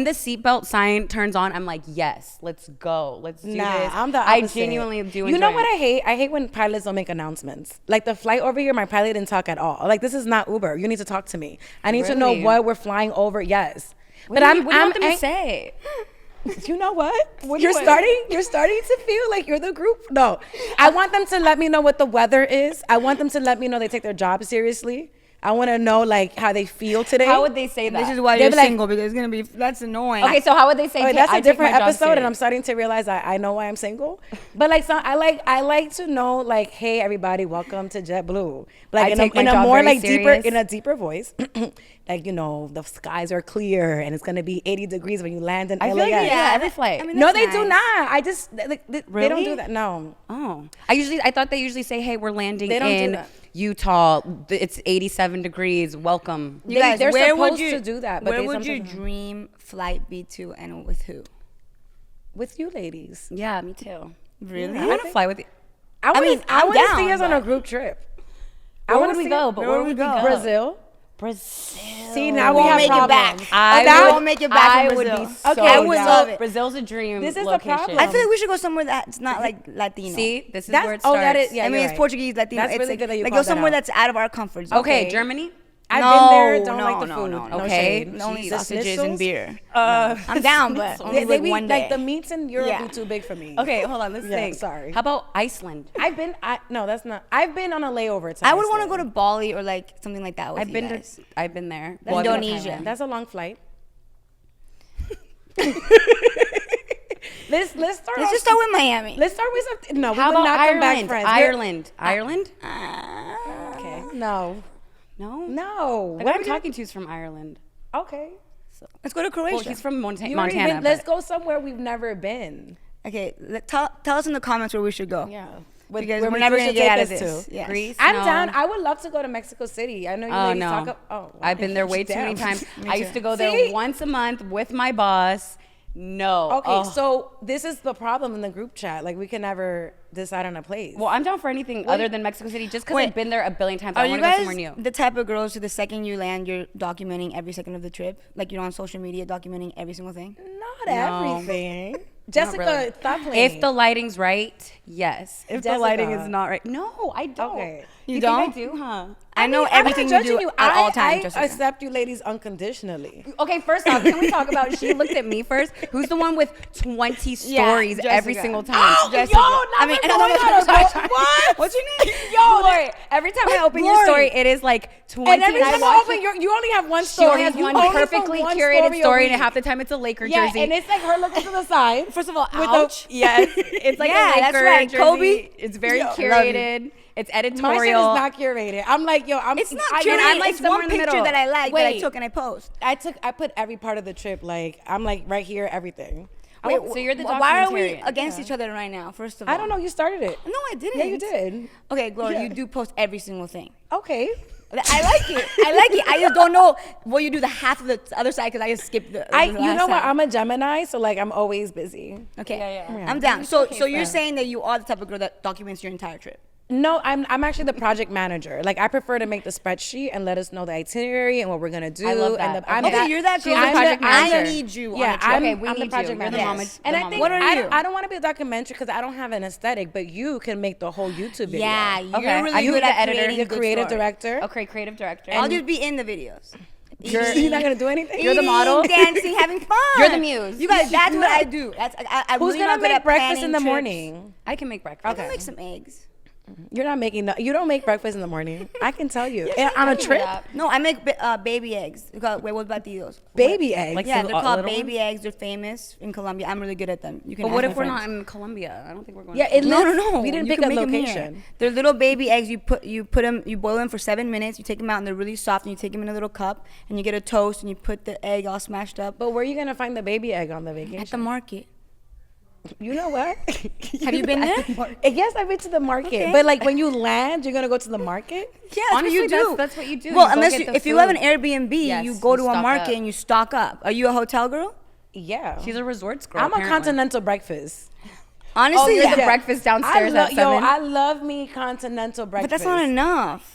Speaker 3: the seatbelt sign turns on, I'm like, yes, let's go, let's do
Speaker 1: Nah,
Speaker 3: this.
Speaker 1: I'm the
Speaker 3: I
Speaker 1: opposite.
Speaker 3: genuinely do.
Speaker 1: You know
Speaker 3: enjoy
Speaker 1: what
Speaker 3: it.
Speaker 1: I hate? I hate when pilots don't make announcements. Like the flight over here, my pilot didn't talk at all. Like this is not Uber. You need to talk to me. I need to know
Speaker 3: Really?
Speaker 1: what we're flying over. Yes,
Speaker 3: What do you want them to say?
Speaker 1: You know what?
Speaker 3: What
Speaker 1: You're
Speaker 3: do I-
Speaker 1: starting to feel like you're the group. No, I want them to let me know what the weather is. I want them to let me know they take their job seriously. I want to know like how they feel today.
Speaker 3: How would they say that?
Speaker 2: This is why
Speaker 1: They'd
Speaker 2: you're
Speaker 1: be like-
Speaker 2: single, because it's gonna be that's annoying.
Speaker 3: Okay, so how would they say?
Speaker 1: Oh,
Speaker 3: "Okay,
Speaker 1: that's
Speaker 3: I
Speaker 1: a
Speaker 3: take
Speaker 1: different
Speaker 3: my job
Speaker 1: episode, and I'm
Speaker 3: serious"?
Speaker 1: starting to realize I know why I'm single. But like, so I like to know like, hey, everybody, welcome to JetBlue. Like
Speaker 3: I take my
Speaker 1: in a
Speaker 3: job
Speaker 1: more
Speaker 3: very
Speaker 1: like
Speaker 3: serious.
Speaker 1: deeper, in a deeper voice. Like the skies are clear and it's gonna be 80 degrees when you land in
Speaker 3: I feel
Speaker 1: LAX.
Speaker 3: like they do that
Speaker 2: Yeah,
Speaker 3: every flight.
Speaker 2: I mean,
Speaker 1: No,
Speaker 2: that's
Speaker 1: they do
Speaker 2: nice.
Speaker 1: not. I just like, they don't
Speaker 3: Really?
Speaker 1: do that. No.
Speaker 3: Oh, I thought they usually say, "Hey, we're landing
Speaker 1: They don't do
Speaker 3: in
Speaker 1: that.
Speaker 3: Utah. It's 87 degrees. Welcome."
Speaker 2: You guys,
Speaker 1: they're
Speaker 2: where
Speaker 1: supposed
Speaker 2: would you
Speaker 1: to do that, but
Speaker 2: Where
Speaker 1: they
Speaker 2: would your
Speaker 1: sometimes don't.
Speaker 2: dream flight be to, and with who?
Speaker 1: With you ladies.
Speaker 3: Yeah, me too.
Speaker 2: Really?
Speaker 3: I want to fly with you.
Speaker 1: I want
Speaker 2: mean,
Speaker 1: to
Speaker 2: I'm
Speaker 1: see
Speaker 2: down,
Speaker 1: us on a
Speaker 2: but-
Speaker 1: group trip.
Speaker 3: Where
Speaker 1: wanna
Speaker 3: would we
Speaker 1: see-
Speaker 3: go? But
Speaker 2: where
Speaker 3: where
Speaker 2: would
Speaker 3: would
Speaker 2: we
Speaker 3: we
Speaker 2: go?
Speaker 3: go?
Speaker 1: Brazil.
Speaker 3: Brazil.
Speaker 1: See, now
Speaker 2: We
Speaker 1: we
Speaker 2: won't
Speaker 1: have
Speaker 2: make it
Speaker 1: problems.
Speaker 2: back.
Speaker 3: I
Speaker 1: now-
Speaker 3: would,
Speaker 2: won't make it back
Speaker 3: I
Speaker 2: from
Speaker 3: would
Speaker 2: Brazil.
Speaker 3: be so
Speaker 1: Okay, I would
Speaker 3: down.
Speaker 2: love it.
Speaker 3: Brazil's a dream
Speaker 1: This is the
Speaker 3: location.
Speaker 1: problem.
Speaker 2: I feel like we should go somewhere that's not like Latino.
Speaker 3: See, this is
Speaker 1: That's-
Speaker 3: where it
Speaker 1: oh,
Speaker 3: starts.
Speaker 1: that is- yeah.
Speaker 2: I mean,
Speaker 1: you're
Speaker 2: it's
Speaker 1: right.
Speaker 2: Portuguese, Latino.
Speaker 1: That's
Speaker 2: it's
Speaker 1: really
Speaker 2: like,
Speaker 1: good that you
Speaker 2: like
Speaker 1: called
Speaker 2: go
Speaker 1: that
Speaker 2: somewhere
Speaker 1: out.
Speaker 2: that's out of our comfort zone.
Speaker 3: Okay, Germany.
Speaker 1: I've
Speaker 2: No,
Speaker 1: been there. Don't
Speaker 2: no,
Speaker 1: like the
Speaker 2: no,
Speaker 1: food.
Speaker 2: no,
Speaker 1: No,
Speaker 3: okay.
Speaker 1: shade.
Speaker 2: Only
Speaker 1: The
Speaker 2: sausages
Speaker 1: schnitzels?
Speaker 2: and beer. I'm down, but only
Speaker 1: They
Speaker 2: like
Speaker 1: be,
Speaker 2: one day.
Speaker 1: like the meats in Europe
Speaker 2: Yeah.
Speaker 1: be too big for me.
Speaker 3: Okay, hold on. Let's
Speaker 1: Yeah,
Speaker 3: think.
Speaker 1: sorry.
Speaker 3: How about Iceland?
Speaker 1: No, that's not. I've been on a layover to
Speaker 2: I would want to
Speaker 1: Iceland.
Speaker 2: go to Bali or like something like that with
Speaker 3: I've
Speaker 2: you
Speaker 3: been
Speaker 2: guys.
Speaker 3: I've been there.
Speaker 2: That's
Speaker 3: I've been to
Speaker 2: Indonesia.
Speaker 3: Thailand.
Speaker 1: That's a long flight. Let's start.
Speaker 2: Let's
Speaker 1: off-
Speaker 2: just start with Miami.
Speaker 1: Let's start with something. No,
Speaker 3: How
Speaker 1: we would
Speaker 3: about
Speaker 1: not come back
Speaker 3: Ireland?
Speaker 1: friends.
Speaker 3: Ireland. Ireland?
Speaker 1: Okay. No.
Speaker 3: No.
Speaker 1: No.
Speaker 3: The
Speaker 1: What
Speaker 3: guy I'm
Speaker 1: are we
Speaker 3: talking to is from Ireland.
Speaker 1: Okay.
Speaker 2: Let's go to Croatia.
Speaker 3: Well, he's from
Speaker 1: You already
Speaker 3: Montana.
Speaker 1: been- let's
Speaker 3: but-
Speaker 1: go somewhere we've never been.
Speaker 2: Okay, tell us in the comments where we should go.
Speaker 1: Yeah.
Speaker 2: Because
Speaker 1: Where
Speaker 2: we're
Speaker 1: we
Speaker 2: never
Speaker 1: should
Speaker 2: gonna get
Speaker 1: take
Speaker 2: out of
Speaker 1: us
Speaker 2: this.
Speaker 1: to.
Speaker 2: Yes.
Speaker 3: Greece.
Speaker 1: I'm
Speaker 3: No.
Speaker 1: down. I would love to go to Mexico City. I know you
Speaker 3: Oh
Speaker 1: ladies
Speaker 3: no!
Speaker 1: talk up. Oh,
Speaker 3: I've been there way too many
Speaker 1: Damn.
Speaker 3: times. I used to go there
Speaker 1: See?
Speaker 3: once a month with my boss. No.
Speaker 1: Okay,
Speaker 3: Oh.
Speaker 1: so this is the problem in the group chat. Like we can never decide on a place.
Speaker 3: Well, I'm down for anything other than Mexico City, just because
Speaker 2: Wait.
Speaker 3: I've been there a billion times.
Speaker 2: Are
Speaker 3: I
Speaker 2: you
Speaker 3: want to go
Speaker 2: guys
Speaker 3: somewhere new.
Speaker 2: the type of girls who the second you land, you're documenting every second of the trip? Like you're on social media documenting every single thing?
Speaker 1: Not
Speaker 3: No.
Speaker 1: everything. Jessica,
Speaker 3: really.
Speaker 1: stop playing.
Speaker 3: If the lighting's right, yes. If the
Speaker 1: Jessica.
Speaker 3: lighting is not right, no, I don't.
Speaker 1: Okay.
Speaker 2: You
Speaker 3: Think I
Speaker 2: don't?
Speaker 3: do, huh?
Speaker 2: I know everything
Speaker 1: I'm not
Speaker 2: you do
Speaker 1: judging
Speaker 2: at all times,
Speaker 1: I
Speaker 2: Jessica.
Speaker 1: accept you ladies unconditionally.
Speaker 3: Okay, first off, can we talk about, she looked at me first. Who's the one with 20 stories every
Speaker 2: Jessica.
Speaker 3: single time?
Speaker 2: Jessica.
Speaker 1: What?
Speaker 2: What's your name?
Speaker 3: Glory. Every time I open your story, it is like 20.
Speaker 1: And every time I open you only have one
Speaker 3: she
Speaker 1: story.
Speaker 3: only has
Speaker 1: You
Speaker 3: one
Speaker 1: only
Speaker 3: perfectly
Speaker 1: put one
Speaker 3: curated
Speaker 1: a
Speaker 3: story, and
Speaker 1: week.
Speaker 3: half the time it's a Laker
Speaker 1: Yeah,
Speaker 3: jersey.
Speaker 1: and it's like her looking to the side.
Speaker 2: First of all,
Speaker 1: With
Speaker 2: ouch.
Speaker 3: Yes, it's like
Speaker 2: Yeah,
Speaker 3: a Laker
Speaker 2: that's right.
Speaker 3: jersey.
Speaker 2: Kobe.
Speaker 3: It's very
Speaker 2: Yo, love you.
Speaker 3: curated. It's
Speaker 1: My shit is
Speaker 3: editorial.
Speaker 1: not curated. I'm like, yo,
Speaker 2: It's not
Speaker 1: I,
Speaker 2: curated.
Speaker 3: I'm like
Speaker 2: It's
Speaker 3: somewhere
Speaker 2: one
Speaker 3: in the
Speaker 2: picture
Speaker 3: middle.
Speaker 2: that I like that I
Speaker 1: Wait.
Speaker 2: took and I post.
Speaker 1: I put every part of the trip. Like, I'm like right here, everything.
Speaker 2: Wait,
Speaker 3: so you're the
Speaker 2: why are we
Speaker 3: documentarian.
Speaker 2: against each other right now? First of all,
Speaker 1: I don't know. You started it.
Speaker 2: No, I didn't.
Speaker 1: Yeah, you did.
Speaker 2: Okay, Gloria,
Speaker 1: Yeah.
Speaker 2: you do post every single thing.
Speaker 1: Okay.
Speaker 2: I like it. I like it. I just don't know what you do the half of the other side because I just skipped the.
Speaker 1: You
Speaker 2: last
Speaker 1: know what?
Speaker 2: side.
Speaker 1: I'm a Gemini, so like I'm always busy.
Speaker 2: Okay.
Speaker 3: Yeah.
Speaker 2: I'm down. So you're saying that you are the type of girl that documents your entire trip.
Speaker 1: No, I'm actually the project manager. Like I prefer to make the spreadsheet and let us know the itinerary and what we're gonna do.
Speaker 3: I love
Speaker 1: And
Speaker 3: that.
Speaker 1: I'm
Speaker 2: Okay, you're that
Speaker 3: She's
Speaker 2: girl.
Speaker 3: the project
Speaker 2: I
Speaker 3: manager.
Speaker 2: need you. on
Speaker 1: Yeah,
Speaker 2: a trip.
Speaker 1: I'm,
Speaker 3: Okay, we
Speaker 1: I'm
Speaker 3: need
Speaker 1: the
Speaker 3: you.
Speaker 1: project
Speaker 3: You're the
Speaker 1: manager.
Speaker 3: mama-
Speaker 1: And
Speaker 3: the
Speaker 1: I
Speaker 3: mama.
Speaker 1: think
Speaker 2: What are you?
Speaker 1: I don't want to be a documentary because I don't have an aesthetic, but you can make the whole YouTube video.
Speaker 2: Yeah, you're
Speaker 3: Okay.
Speaker 2: really
Speaker 3: Are you
Speaker 2: good
Speaker 3: the
Speaker 2: at
Speaker 3: editor?
Speaker 2: creating
Speaker 1: the
Speaker 2: good
Speaker 1: creative
Speaker 2: stories.
Speaker 1: director.
Speaker 3: Okay, creative director.
Speaker 2: I'll just be in the videos.
Speaker 1: You're not gonna do anything.
Speaker 3: You're the
Speaker 2: Eating,
Speaker 3: model?
Speaker 2: dancing, having fun.
Speaker 3: You're the muse.
Speaker 2: You guys, that's what I do. That's I'm
Speaker 1: Who's
Speaker 2: really
Speaker 1: gonna
Speaker 2: not good
Speaker 1: make
Speaker 2: at
Speaker 1: breakfast in
Speaker 2: planning
Speaker 1: the
Speaker 2: trips.
Speaker 1: morning?
Speaker 3: I can make breakfast.
Speaker 2: I can make some eggs.
Speaker 1: You're not making. You don't make breakfast in the morning. I can tell you. And on a trip,
Speaker 2: No, I make baby eggs. Wait, what about those?
Speaker 1: baby eggs.
Speaker 3: Like
Speaker 2: Yeah,
Speaker 3: some
Speaker 2: they're called
Speaker 3: little
Speaker 2: baby eggs. They're famous in Colombia. I'm really good at them. You can.
Speaker 3: But what
Speaker 2: ask
Speaker 3: if
Speaker 2: my
Speaker 3: we're
Speaker 2: friends.
Speaker 3: not in Colombia? I don't think we're going.
Speaker 1: Yeah,
Speaker 3: to
Speaker 1: it
Speaker 2: No,
Speaker 1: lives-
Speaker 2: no.
Speaker 1: We didn't
Speaker 2: You
Speaker 1: pick
Speaker 2: can
Speaker 1: a
Speaker 2: make 'em here.
Speaker 1: location.
Speaker 2: They're little baby eggs. You put them. You boil them for 7 minutes. You take them out and they're really soft. And you take them in a little cup and you get a toast and you put the egg all smashed up.
Speaker 1: But where are you gonna find the baby egg on the vacation?
Speaker 2: At the market.
Speaker 1: You know what?
Speaker 2: Have you been there?
Speaker 1: Yes, I've been to the market.
Speaker 2: Okay.
Speaker 1: But like when you land, you're gonna go to the market.
Speaker 2: Yeah, that's
Speaker 3: Honestly,
Speaker 2: what you do.
Speaker 3: that's what you do.
Speaker 2: Well,
Speaker 3: You go
Speaker 2: unless
Speaker 3: get
Speaker 2: you,
Speaker 3: the
Speaker 2: if you have an
Speaker 3: food.
Speaker 2: Airbnb,
Speaker 3: Yes,
Speaker 2: you go
Speaker 3: you
Speaker 2: to a
Speaker 3: stock
Speaker 2: market
Speaker 3: up.
Speaker 2: and you stock up. Are you a hotel girl?
Speaker 1: Yeah.
Speaker 3: She's a resorts girl.
Speaker 1: I'm a
Speaker 3: apparently.
Speaker 1: continental breakfast.
Speaker 2: Honestly,
Speaker 3: you're
Speaker 2: yeah.
Speaker 3: the breakfast downstairs at 7.
Speaker 1: I love me continental breakfast.
Speaker 2: But that's not enough.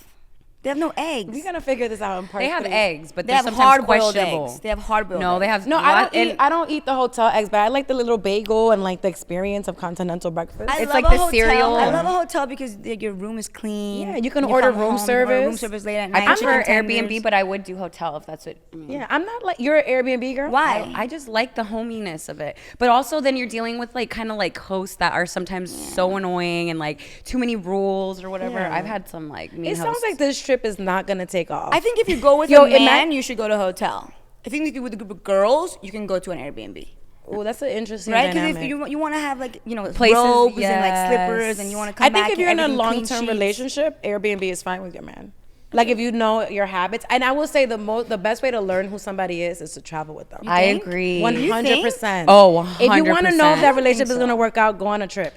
Speaker 2: They have no eggs.
Speaker 1: We're gonna figure this out in part
Speaker 3: They have
Speaker 1: 3.
Speaker 3: eggs, but
Speaker 2: They
Speaker 3: they're
Speaker 2: have
Speaker 3: sometimes
Speaker 2: hard-boiled
Speaker 3: questionable.
Speaker 2: eggs. They have hard-boiled
Speaker 3: No, they
Speaker 2: eggs.
Speaker 3: have
Speaker 1: No,
Speaker 3: what?
Speaker 1: I don't eat the hotel eggs, but I like the little bagel and like the experience of continental breakfast.
Speaker 2: I
Speaker 3: It's
Speaker 2: love
Speaker 3: like
Speaker 2: a
Speaker 3: the
Speaker 2: hotel.
Speaker 3: cereal.
Speaker 2: I love a hotel because like, your room is clean.
Speaker 1: Yeah, you can
Speaker 2: When
Speaker 1: order
Speaker 2: come
Speaker 1: room
Speaker 2: home, you order room
Speaker 1: service.
Speaker 2: service late at night.
Speaker 3: I prefer
Speaker 2: chicken
Speaker 3: Airbnb,
Speaker 2: tenders.
Speaker 3: but I would do hotel if that's what.
Speaker 1: Yeah, I'm not like you're an Airbnb girl.
Speaker 2: Why?
Speaker 3: I just like the hominess of it. But also then you're dealing with like kind of like hosts that are sometimes so annoying and like too many rules or whatever.
Speaker 1: Yeah.
Speaker 3: I've had some like mean
Speaker 1: It sounds
Speaker 3: hosts.
Speaker 1: like this trip is not gonna take off.
Speaker 2: I think if you go with
Speaker 1: Yo,
Speaker 2: a man,
Speaker 1: imagine-
Speaker 2: you should go to a hotel. I think if you're with a group of girls, you can go to an Airbnb.
Speaker 1: Oh, that's an interesting
Speaker 2: Right? Because
Speaker 1: dynamic.
Speaker 2: if you want to have like
Speaker 3: Places,
Speaker 2: robes and like
Speaker 3: yes.
Speaker 2: slippers, and you want to come
Speaker 1: I think
Speaker 2: back
Speaker 1: if you're in a
Speaker 2: everything clean
Speaker 1: long-term
Speaker 2: sheets.
Speaker 1: relationship, Airbnb is fine with your man. Like if you know your habits, and I will say the best way to learn who somebody is to travel with them.
Speaker 3: I
Speaker 2: think?
Speaker 3: agree.
Speaker 1: 100%.
Speaker 3: Oh,
Speaker 1: If you want to know if
Speaker 3: 100%.
Speaker 1: that relationship is gonna work out, go on a trip.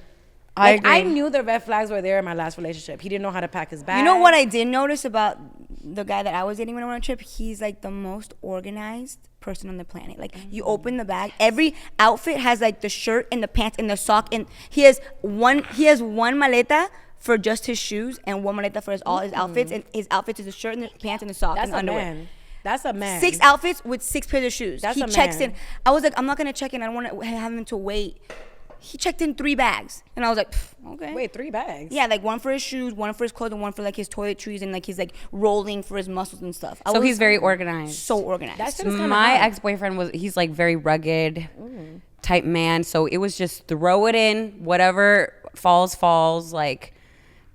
Speaker 3: I
Speaker 1: Like I
Speaker 3: agree.
Speaker 1: knew the red flags were there in my last relationship. He didn't know how to pack his bag.
Speaker 2: You know what I did notice about the guy that I was dating when I went on a trip? He's like the most organized person on the planet. Like you open the bag, every outfit has like the shirt and the pants and the sock, and he has one maleta for just his shoes and one maleta for all his outfits, and his outfits is the shirt and the pants and the socks
Speaker 1: That's
Speaker 2: and
Speaker 1: a
Speaker 2: underwear.
Speaker 1: man. That's a man.
Speaker 2: 6 outfits with 6 pairs of shoes.
Speaker 1: That's
Speaker 2: he
Speaker 1: a
Speaker 2: checks
Speaker 1: man.
Speaker 2: in. I was like, I'm not gonna check in. I don't want to have him to wait. He checked in 3 bags, and I was like, "Pff, okay.
Speaker 1: Wait, 3 bags.
Speaker 2: Yeah, like one for his shoes, one for his clothes, and one for like his toiletries and like his like rolling for his muscles and stuff. I
Speaker 3: So
Speaker 2: was
Speaker 3: he's very organized.
Speaker 2: so organized.
Speaker 1: That's It's kinda
Speaker 3: My
Speaker 1: hard.
Speaker 3: ex-boyfriend he's like very rugged type man. So it was just throw it in, whatever falls. Like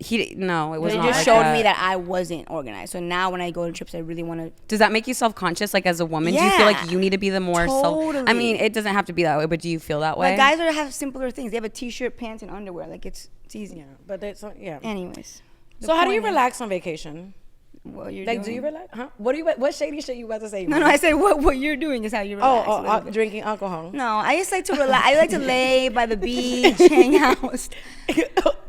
Speaker 3: it was
Speaker 2: it
Speaker 3: not
Speaker 2: just
Speaker 3: like
Speaker 2: showed
Speaker 3: that.
Speaker 2: me that I wasn't organized. So now when I go on trips, I really want to.
Speaker 3: Does that make you self-conscious? Like as a woman, do you feel
Speaker 2: Yeah.
Speaker 3: like you need to be the more I
Speaker 2: Totally.
Speaker 3: mean, it doesn't have to be that way, but do you feel that way?
Speaker 2: Like guys have simpler things. They have a t-shirt, pants, and underwear. Like it's easy.
Speaker 1: Yeah, but that's yeah.
Speaker 2: Anyways.
Speaker 1: So how do you relax on vacation?
Speaker 2: What you're
Speaker 1: Like,
Speaker 2: doing.
Speaker 1: do you relax? Huh? What shady shit you about to say?
Speaker 2: No, I said what you're doing is how you relax. a little bit.
Speaker 1: Drinking alcohol.
Speaker 2: No, I just like to relax. I like to lay by the beach, hang out.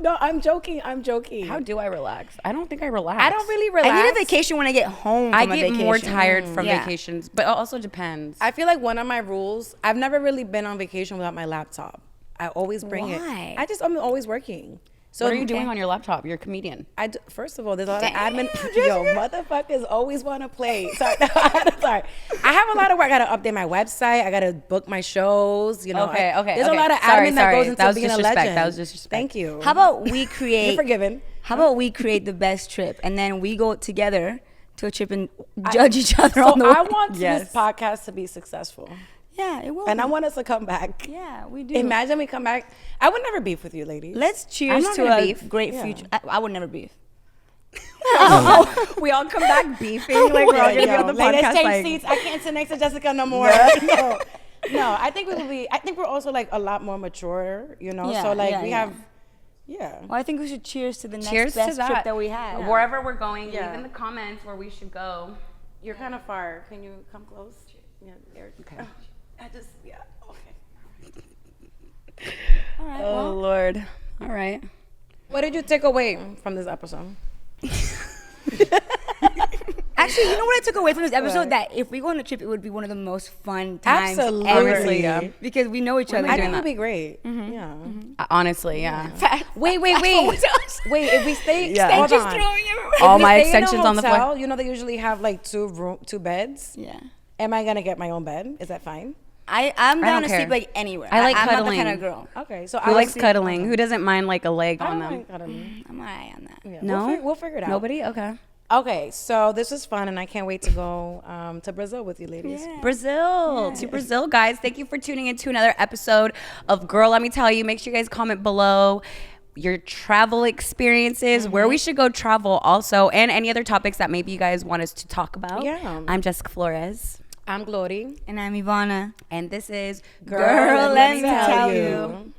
Speaker 1: No, I'm joking.
Speaker 3: How do I relax? I don't think I relax.
Speaker 1: I don't really relax.
Speaker 2: I need a vacation when I get home.
Speaker 3: I
Speaker 2: from a
Speaker 3: get more
Speaker 2: vacation.
Speaker 3: tired from
Speaker 2: Yeah.
Speaker 3: vacations, but it also depends.
Speaker 1: I feel like one of my rules. I've never really been on vacation without my laptop. I always bring
Speaker 2: Why?
Speaker 1: it. I'm always working. So
Speaker 3: what are you doing on your laptop? You're a comedian.
Speaker 1: First of all, there's a lot
Speaker 2: Damn,
Speaker 1: of admin. Yo, motherfuckers always want to play. Sorry, sorry. I have a lot of work. I gotta update my website. I gotta book my shows. You know.
Speaker 3: Okay.
Speaker 1: There's a lot of admin that goes into being a legend.
Speaker 3: That was disrespect.
Speaker 1: Thank you.
Speaker 2: How about we create?
Speaker 1: You're forgiven.
Speaker 2: How about we create the best trip and then we go together to a trip and judge each other on the way?
Speaker 1: I want this podcast to be successful.
Speaker 2: Yeah, it will.
Speaker 1: And I want us to come back.
Speaker 2: Yeah, we do.
Speaker 1: Imagine we come back. I would never beef with you, ladies.
Speaker 2: Let's cheers
Speaker 3: not
Speaker 2: to
Speaker 3: gonna
Speaker 2: a
Speaker 3: beef.
Speaker 2: great future. I would never beef.
Speaker 3: We all come back beefing. Like we're all gonna be on the
Speaker 1: Let's
Speaker 3: podcast.
Speaker 1: change
Speaker 3: Like,
Speaker 1: seats. I can't sit next to Jessica no more. No, I think we will be. I think we're also like a lot more mature, you know.
Speaker 2: Yeah,
Speaker 1: so like
Speaker 2: yeah,
Speaker 1: we
Speaker 2: yeah.
Speaker 1: have. Yeah.
Speaker 2: Well, I think we should cheers to the next
Speaker 3: cheers
Speaker 2: best
Speaker 3: to that.
Speaker 2: trip that we had.
Speaker 3: Wherever we're going,
Speaker 1: Yeah.
Speaker 3: leave in the comments where we should go.
Speaker 1: You're kind of far. Can you come close? Yeah.
Speaker 3: Okay.
Speaker 1: I just okay.
Speaker 2: All right.
Speaker 3: Oh
Speaker 2: Well,
Speaker 3: Lord. All right.
Speaker 1: What did you take away from this episode?
Speaker 2: actually, you know what I took away from this episode? That if we go on a trip, it would be one of the most fun times
Speaker 1: Absolutely.
Speaker 2: ever.
Speaker 3: Yeah.
Speaker 2: Because we know each other.
Speaker 1: I
Speaker 3: doing
Speaker 1: think
Speaker 3: that.
Speaker 1: it'd be great. Yeah.
Speaker 3: Honestly, yeah.
Speaker 1: Wait. Wait, if we stay, hold
Speaker 2: just
Speaker 1: on.
Speaker 2: throwing everywhere.
Speaker 3: All
Speaker 1: If we
Speaker 3: my
Speaker 1: stay in a
Speaker 3: extensions on the floor.
Speaker 1: hotel, you know they usually have like two beds.
Speaker 2: Yeah.
Speaker 1: Am I gonna get my own bed? Is that fine?
Speaker 2: I'm down
Speaker 3: don't
Speaker 2: to
Speaker 3: care.
Speaker 2: sleep like anywhere.
Speaker 3: I like
Speaker 2: I'm not the
Speaker 3: cuddling.
Speaker 2: kind of girl.
Speaker 1: Okay, so
Speaker 3: Who likes cuddling? Who doesn't mind like a leg
Speaker 1: I
Speaker 3: on
Speaker 1: don't
Speaker 3: them?
Speaker 1: like cuddling.
Speaker 2: I'm alright on that.
Speaker 1: Yeah,
Speaker 3: No?
Speaker 1: we'll figure it out.
Speaker 3: Nobody? Okay.
Speaker 1: Okay, so this was fun, and I can't wait to go to Brazil with you, ladies.
Speaker 2: Yeah.
Speaker 3: Brazil. To Brazil, guys. Thank you for tuning in to another episode of Girl, Let Me Tell You. Make sure you guys comment below your travel experiences, where we should go travel also, and any other topics that maybe you guys want us to talk about.
Speaker 1: Yeah.
Speaker 3: I'm Jessica Flores.
Speaker 1: I'm Glory.
Speaker 2: And I'm Ivana.
Speaker 3: And this is
Speaker 2: Girl, let me tell you.